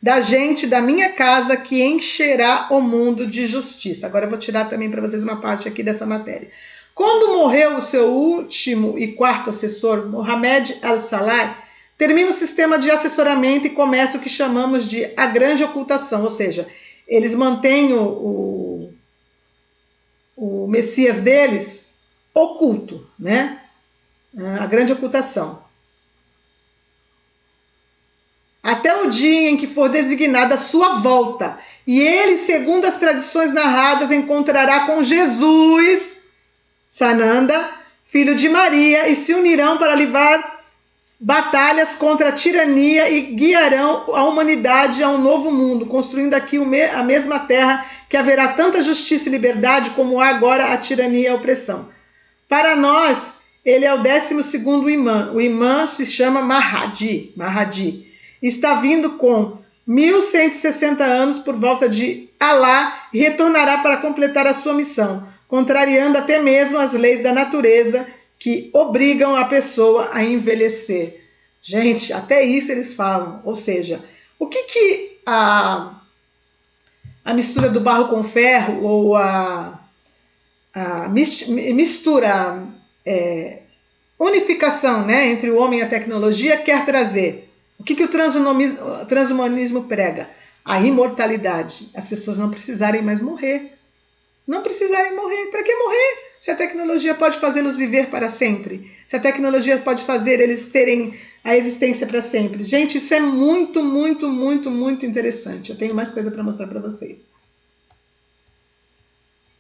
da gente da minha casa que encherá o mundo de justiça. Agora eu vou tirar também para vocês uma parte aqui dessa matéria. Quando morreu o seu último e quarto assessor, Mohammed al-Salah, termina o sistema de assessoramento e começa o que chamamos de a grande ocultação, ou seja, eles mantêm o Messias deles oculto, né? A grande ocultação. Até o dia em que for designada a sua volta. E ele, segundo as tradições narradas, encontrará com Jesus, Sananda, filho de Maria, e se unirão para livrar batalhas contra a tirania e guiarão a humanidade a um novo mundo, construindo aqui a mesma terra que haverá tanta justiça e liberdade como há agora a tirania e a opressão. Para nós, ele é o 12º imã. O imã se chama Mahdi. Está vindo com 1160 anos por volta de Alá e retornará para completar a sua missão, contrariando até mesmo as leis da natureza que obrigam a pessoa a envelhecer. Gente, até isso eles falam. Ou seja, o que a mistura do barro com ferro ou a mistura, unificação, né, entre o homem e a tecnologia quer trazer? O que o transhumanismo prega? A imortalidade. As pessoas não precisarem mais morrer. Não precisarem morrer. Para que morrer? Se a tecnologia pode fazê-los viver para sempre. Se a tecnologia pode fazer eles terem a existência para sempre. Gente, isso é muito, muito, muito, muito interessante. Eu tenho mais coisa para mostrar para vocês.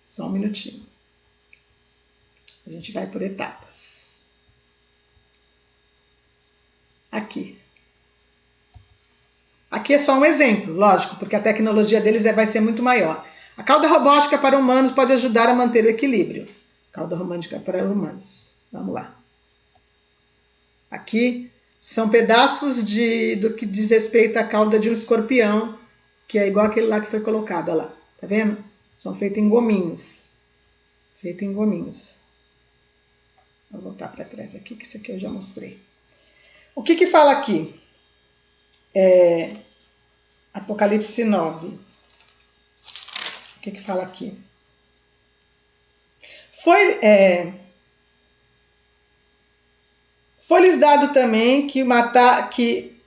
Só um minutinho. A gente vai por etapas. Aqui. Aqui é só um exemplo, lógico, porque a tecnologia deles vai ser muito maior. A cauda robótica para humanos pode ajudar a manter o equilíbrio. Cauda romântica para humanos. Vamos lá. Aqui são pedaços do que diz respeito à cauda de um escorpião, que é igual aquele lá que foi colocado. Olha lá. Tá vendo? São feitos em gominhos. Feito em gominhos. Vou voltar para trás aqui, que isso aqui eu já mostrei. O que fala aqui? Apocalipse 9. O que fala aqui? Foi-lhes dado também que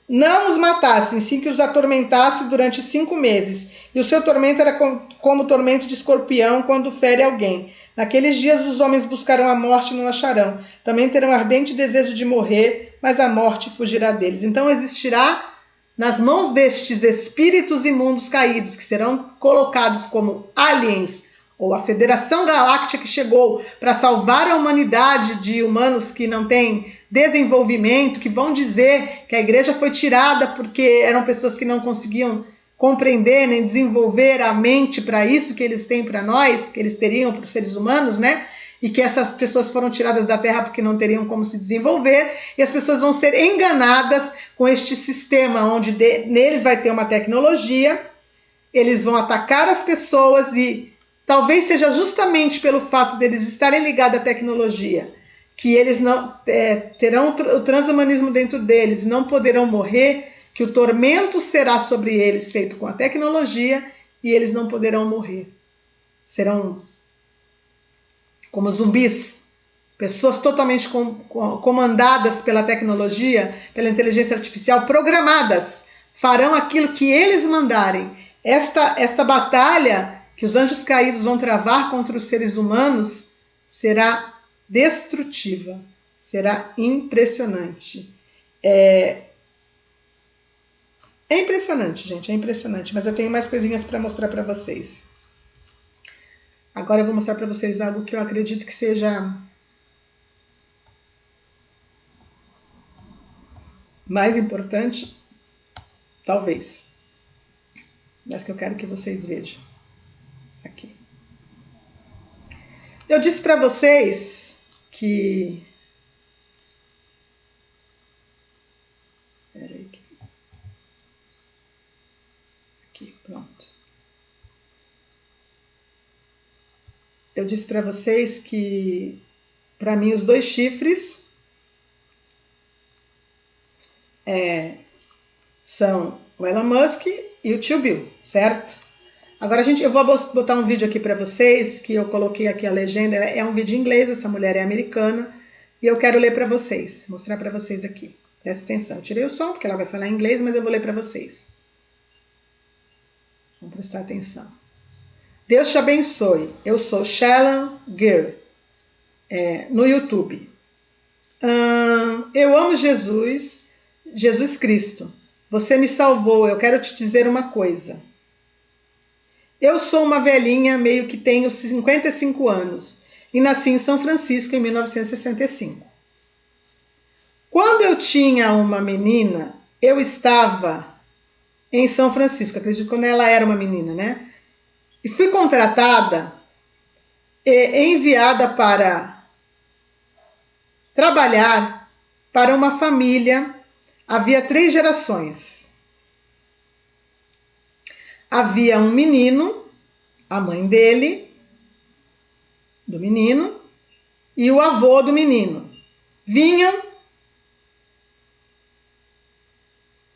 não os matassem, sim que os atormentasse durante 5 meses. E o seu tormento era como o tormento de escorpião quando fere alguém. Naqueles dias os homens buscarão a morte e não acharão. Também terão ardente desejo de morrer, mas a morte fugirá deles. Então existirá nas mãos destes espíritos imundos caídos, que serão colocados como aliens, ou a Federação Galáctica que chegou para salvar a humanidade de humanos que não têm desenvolvimento, que vão dizer que a igreja foi tirada porque eram pessoas que não conseguiam compreender nem desenvolver a mente para isso que eles têm para nós, que eles teriam para os seres humanos, né? E que essas pessoas foram tiradas da Terra porque não teriam como se desenvolver, e as pessoas vão ser enganadas com este sistema, onde neles vai ter uma tecnologia, eles vão atacar as pessoas, e talvez seja justamente pelo fato deles estarem ligados à tecnologia, que eles não terão o transhumanismo dentro deles, não poderão morrer, que o tormento será sobre eles feito com a tecnologia, e eles não poderão morrer. Serão como zumbis, pessoas totalmente comandadas pela tecnologia, pela inteligência artificial, programadas, farão aquilo que eles mandarem. Esta batalha que os anjos caídos vão travar contra os seres humanos será destrutiva, será impressionante. É impressionante, gente, é impressionante, mas eu tenho mais coisinhas para mostrar para vocês. Agora eu vou mostrar para vocês algo que eu acredito que seja mais importante, talvez, mas que eu quero que vocês vejam aqui. Eu disse para vocês que... Peraí. Aqui, pronto. Eu disse para vocês que, para mim, os 2 chifres são o Elon Musk e o tio Bill, certo? Agora, eu vou botar um vídeo aqui para vocês, que eu coloquei aqui a legenda, é um vídeo em inglês, essa mulher é americana, e eu quero ler para vocês, mostrar para vocês aqui. Presta atenção, eu tirei o som, porque ela vai falar em inglês, mas eu vou ler para vocês. Vamos prestar atenção. Deus te abençoe. Eu sou Shalom Gear, no YouTube. Eu amo Jesus Cristo. Você me salvou. Eu quero te dizer uma coisa. Eu sou uma velhinha, meio que tenho 55 anos, e nasci em São Francisco em 1965. Quando eu tinha uma menina, eu estava em São Francisco, acredito quando ela era uma menina, né? E fui contratada e enviada para trabalhar para uma família. Havia 3 gerações. Havia um menino, a mãe dele, do menino, e o avô do menino. Vinham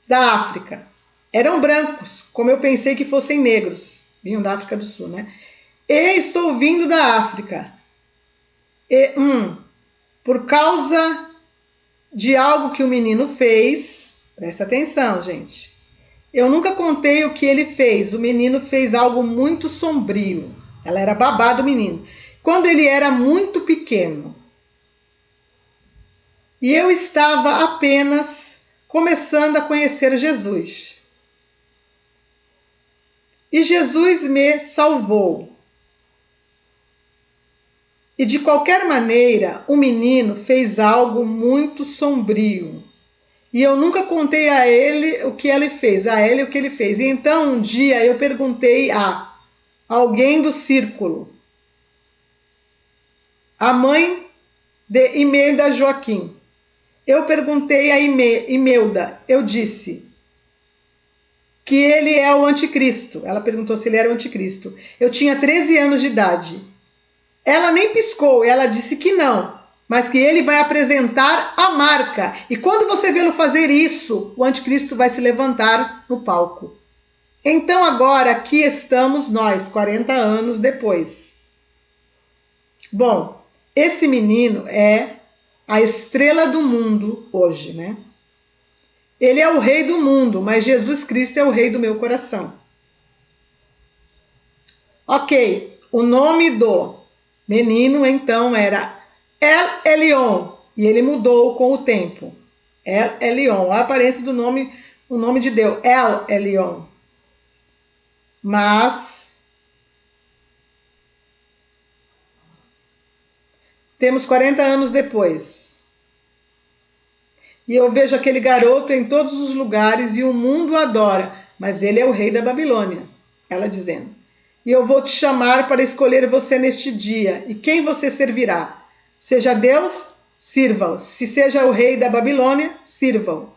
da África. Eram brancos, como eu pensei que fossem negros. Vinham da África do Sul, né? E estou vindo da África. Por causa de algo que o menino fez, presta atenção, gente. Eu nunca contei o que ele fez. O menino fez algo muito sombrio. Ela era babá do menino. Quando ele era muito pequeno. E eu estava apenas começando a conhecer Jesus. E Jesus me salvou. E de qualquer maneira, o menino fez algo muito sombrio. E eu nunca contei a ele o que ele fez, E então um dia eu perguntei alguém do círculo, a mãe de Imelda Joaquim. Eu perguntei a Imelda, eu disse que ele é o anticristo. Ela perguntou se ele era o anticristo. Eu tinha 13 anos de idade. Ela nem piscou, ela disse que não, mas que ele vai apresentar a marca. E quando você vê-lo fazer isso, o anticristo vai se levantar no palco. Então agora aqui estamos nós, 40 anos depois. Bom, esse menino é a estrela do mundo hoje, né? Ele é o rei do mundo, mas Jesus Cristo é o rei do meu coração. Ok, o nome do menino então era El Elyon, e ele mudou com o tempo. El Elyon, a aparência do nome, o nome de Deus, El Elyon. Mas temos 40 anos depois. E eu vejo aquele garoto em todos os lugares e o mundo o adora, mas ele é o rei da Babilônia. Ela dizendo: e eu vou te chamar para escolher você neste dia, e quem você servirá? Seja Deus, sirva-o. Se seja o rei da Babilônia, sirva-o.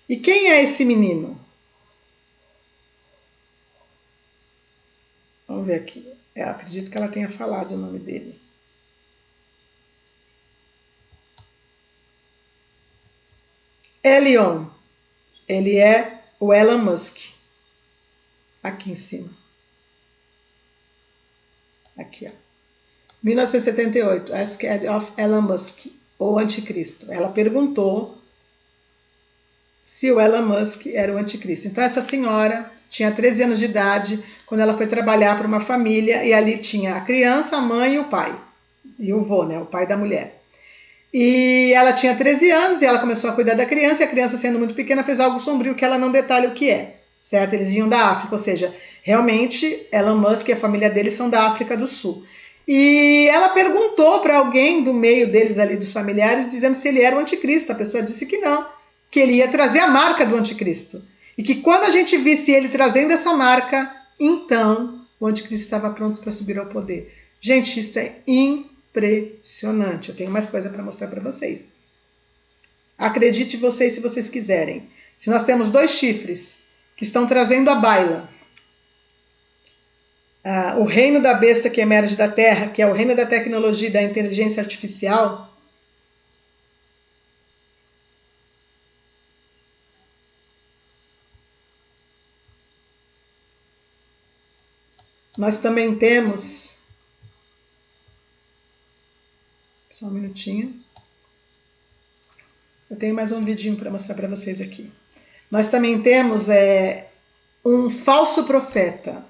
E quem é esse menino? Vamos ver aqui. Eu acredito que ela tenha falado o nome dele. Elyon. Ele é o Elon Musk. Aqui em cima. Aqui, ó. 1978. Asked of Elon Musk, ou Anticristo. Ela perguntou se o Elon Musk era o anticristo. Então essa senhora tinha 13 anos de idade quando ela foi trabalhar para uma família e ali tinha a criança, a mãe e o pai. E o vô, né, o pai da mulher. E ela tinha 13 anos e ela começou a cuidar da criança e a criança, sendo muito pequena, fez algo sombrio que ela não detalha o que é, certo? Eles vinham da África, ou seja, realmente Elon Musk e a família dele são da África do Sul. E ela perguntou para alguém do meio deles ali, dos familiares, dizendo se ele era o anticristo. A pessoa disse que não, que ele ia trazer a marca do anticristo. E que quando a gente visse ele trazendo essa marca, então o anticristo estava pronto para subir ao poder. Gente, isso é impressionante. Eu tenho mais coisa para mostrar para vocês. Acredite vocês se vocês quiserem. Se nós temos 2 chifres que estão trazendo à baila o reino da besta que emerge da terra, que é o reino da tecnologia e da inteligência artificial, nós também temos... Só um minutinho. Eu tenho mais um vidinho para mostrar para vocês aqui. Nós também temos um falso profeta.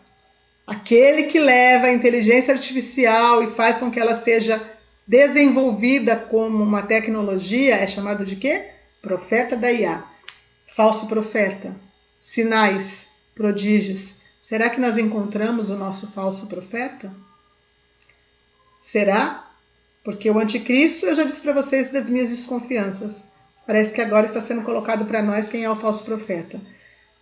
Aquele que leva a inteligência artificial e faz com que ela seja desenvolvida como uma tecnologia é chamado de quê? Profeta da IA. Falso profeta. Sinais, prodígios. Será que nós encontramos o nosso falso profeta? Será? Porque o anticristo, eu já disse para vocês das minhas desconfianças. Parece que agora está sendo colocado para nós quem é o falso profeta.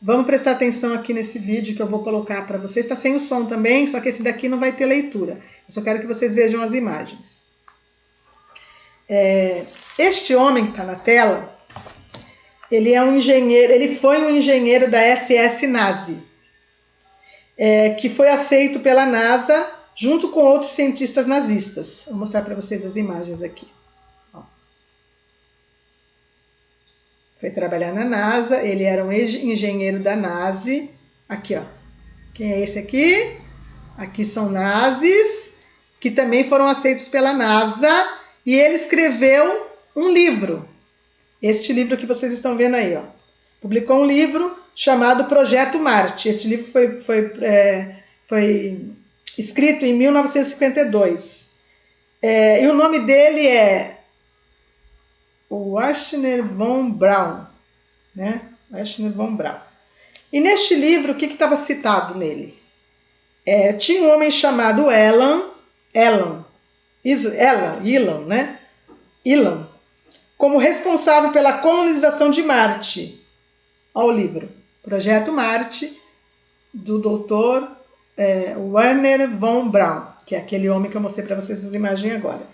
Vamos prestar atenção aqui nesse vídeo que eu vou colocar para vocês. Está sem o som também, só que esse daqui não vai ter leitura. Eu só quero que vocês vejam as imagens. Este homem que está na tela, ele é um engenheiro, ele foi um engenheiro da SS Nazi, que foi aceito pela NASA junto com outros cientistas nazistas. Vou mostrar para vocês as imagens aqui. Foi trabalhar na NASA, ele era um engenheiro da NASA. Aqui, ó. Quem é esse aqui? Aqui são nazis, que também foram aceitos pela NASA, e ele escreveu um livro. Este livro que vocês estão vendo aí, ó. Publicou um livro chamado Projeto Marte. Este livro foi escrito em 1952. E o nome dele é Wagner von Braun, né? Wagner von Braun. E neste livro, o que estava citado nele? Tinha um homem chamado Elon, né? Elon, como responsável pela colonização de Marte. ao livro Projeto Marte, do Dr. Wernher von Braun, que é aquele homem que eu mostrei para vocês as imagens agora.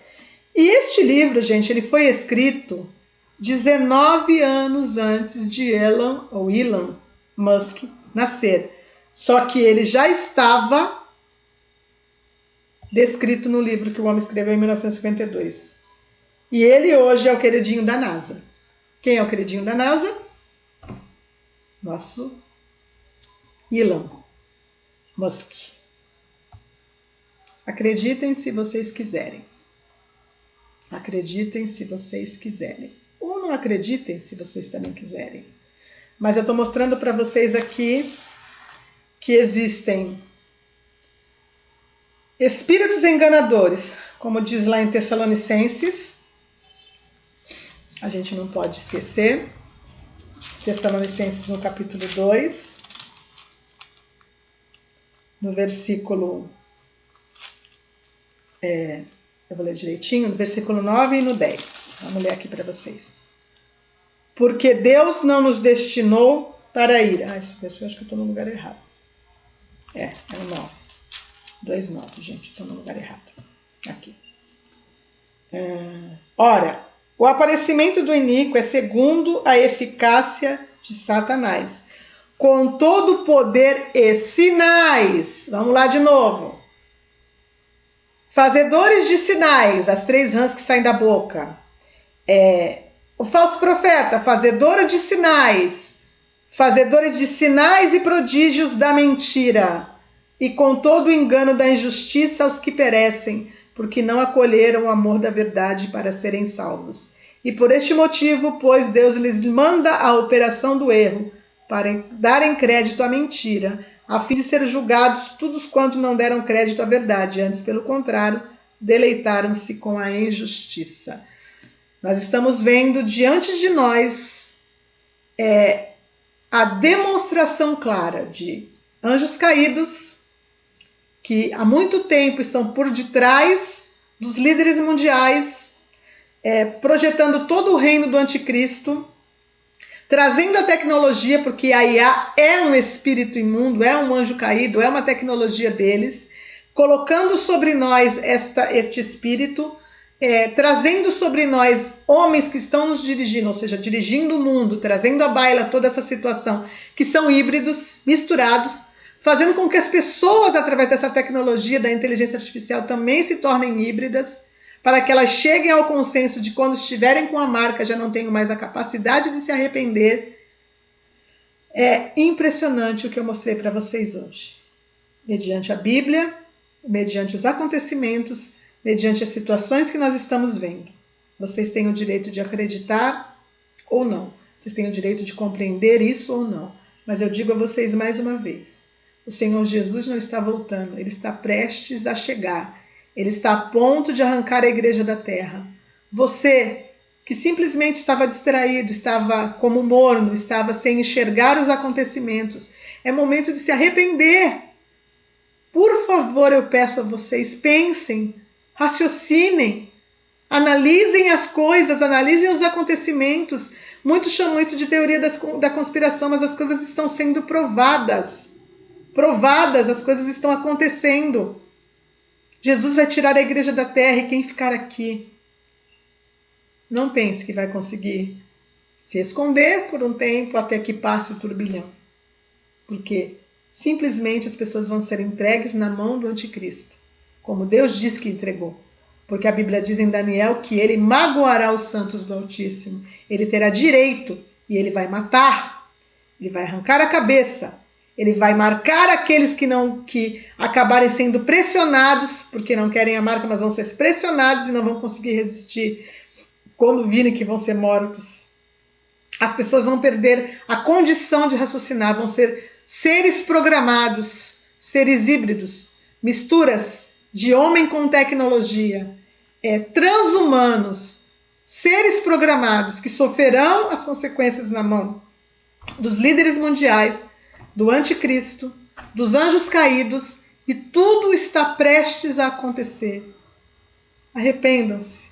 E este livro, gente, ele foi escrito 19 anos antes de Elon Musk nascer. Só que ele já estava descrito no livro que o homem escreveu em 1952. E ele hoje é o queridinho da NASA. Quem é o queridinho da NASA? Nosso Elon Musk. Acreditem se vocês quiserem. Acreditem se vocês quiserem. Ou não acreditem se vocês também quiserem. Mas eu estou mostrando para vocês aqui que existem espíritos enganadores, como diz lá em Tessalonicenses. A gente não pode esquecer. Tessalonicenses no capítulo 2, no versículo... eu vou ler direitinho, no versículo 9 e no 10. Vamos ler aqui para vocês. Porque Deus não nos destinou para a ira. Isso eu acho que eu estou no lugar errado. É o 9. 2,9, gente. Estou no lugar errado. Aqui. Ora, o aparecimento do iníquo é segundo a eficácia de Satanás, com todo o poder e sinais. Vamos lá de novo. Fazedores de sinais, as 3 rãs que saem da boca. O falso profeta, fazedor de sinais, fazedores de sinais e prodígios da mentira, e com todo o engano da injustiça aos que perecem, porque não acolheram o amor da verdade para serem salvos. E por este motivo, pois Deus lhes manda a operação do erro, para darem crédito à mentira, a fim de ser julgados todos quanto não deram crédito à verdade, antes, pelo contrário, deleitaram-se com a injustiça. Nós estamos vendo diante de nós a demonstração clara de anjos caídos, que há muito tempo estão por detrás dos líderes mundiais, projetando todo o reino do anticristo, trazendo a tecnologia, porque a IA é um espírito imundo, é um anjo caído, é uma tecnologia deles, colocando sobre nós este espírito, trazendo sobre nós homens que estão nos dirigindo, ou seja, dirigindo o mundo, trazendo à baila toda essa situação, que são híbridos, misturados, fazendo com que as pessoas, através dessa tecnologia da inteligência artificial, também se tornem híbridas, para que elas cheguem ao consenso de quando estiverem com a marca já não tenham mais a capacidade de se arrepender. É impressionante o que eu mostrei para vocês hoje. Mediante a Bíblia, mediante os acontecimentos, mediante as situações que nós estamos vendo. Vocês têm o direito de acreditar ou não. Vocês têm o direito de compreender isso ou não. Mas eu digo a vocês mais uma vez. O Senhor Jesus não está voltando. Ele está prestes a chegar. Ele está a ponto de arrancar a igreja da terra. Você, que simplesmente estava distraído, estava como morno, estava sem enxergar os acontecimentos, é momento de se arrepender. Por favor, eu peço a vocês, pensem, raciocinem, analisem as coisas, analisem os acontecimentos. Muitos chamam isso de teoria da conspiração, mas as coisas estão sendo provadas. As coisas estão acontecendo. Jesus vai tirar a igreja da terra e quem ficar aqui, não pense que vai conseguir se esconder por um tempo até que passe o turbilhão. Porque simplesmente as pessoas vão ser entregues na mão do anticristo, como Deus diz que entregou. Porque a Bíblia diz em Daniel que ele magoará os santos do Altíssimo. Ele terá direito e ele vai matar, ele vai arrancar a cabeça. Ele vai marcar aqueles que acabarem sendo pressionados, porque não querem a marca, mas vão ser pressionados e não vão conseguir resistir quando virem que vão ser mortos. As pessoas vão perder a condição de raciocinar, vão ser seres programados, seres híbridos, misturas de homem com tecnologia, transhumanos, seres programados que sofrerão as consequências na mão dos líderes mundiais, do anticristo, dos anjos caídos, e tudo está prestes a acontecer. Arrependam-se.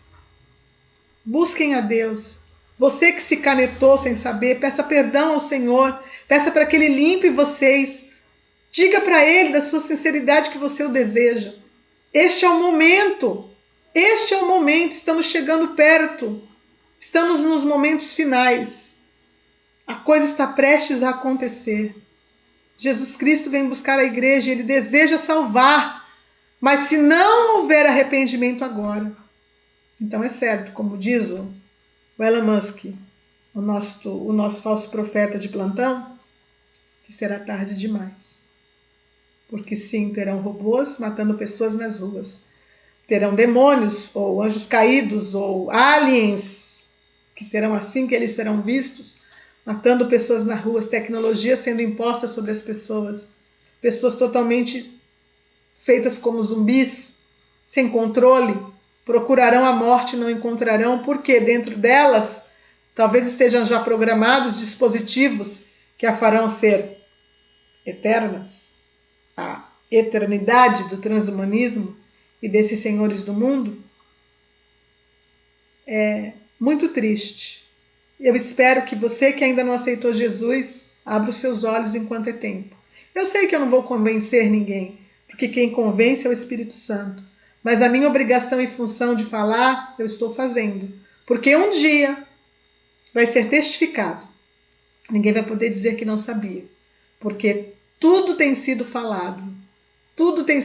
Busquem a Deus. Você que se canetou sem saber, peça perdão ao Senhor, peça para que Ele limpe vocês. Diga para Ele da sua sinceridade que você o deseja. Este é o momento. Este é o momento. Estamos chegando perto. Estamos nos momentos finais. A coisa está prestes a acontecer. Jesus Cristo vem buscar a igreja e Ele deseja salvar. Mas se não houver arrependimento agora, então é certo, como diz o Elon Musk, o nosso falso profeta de plantão, que será tarde demais. Porque sim, terão robôs matando pessoas nas ruas. Terão demônios, ou anjos caídos, ou aliens, que serão assim que eles serão vistos, matando pessoas nas ruas, tecnologia sendo imposta sobre as pessoas, pessoas totalmente feitas como zumbis, sem controle, procurarão a morte e não encontrarão, porque dentro delas talvez estejam já programados dispositivos que a farão ser eternas. A eternidade do transhumanismo e desses senhores do mundo é muito triste. Eu espero que você que ainda não aceitou Jesus abra os seus olhos enquanto é tempo. Eu sei que eu não vou convencer ninguém, porque quem convence é o Espírito Santo. Mas a minha obrigação e função de falar, eu estou fazendo. Porque um dia vai ser testificado. Ninguém vai poder dizer que não sabia. Porque tudo tem sido falado. Tudo tem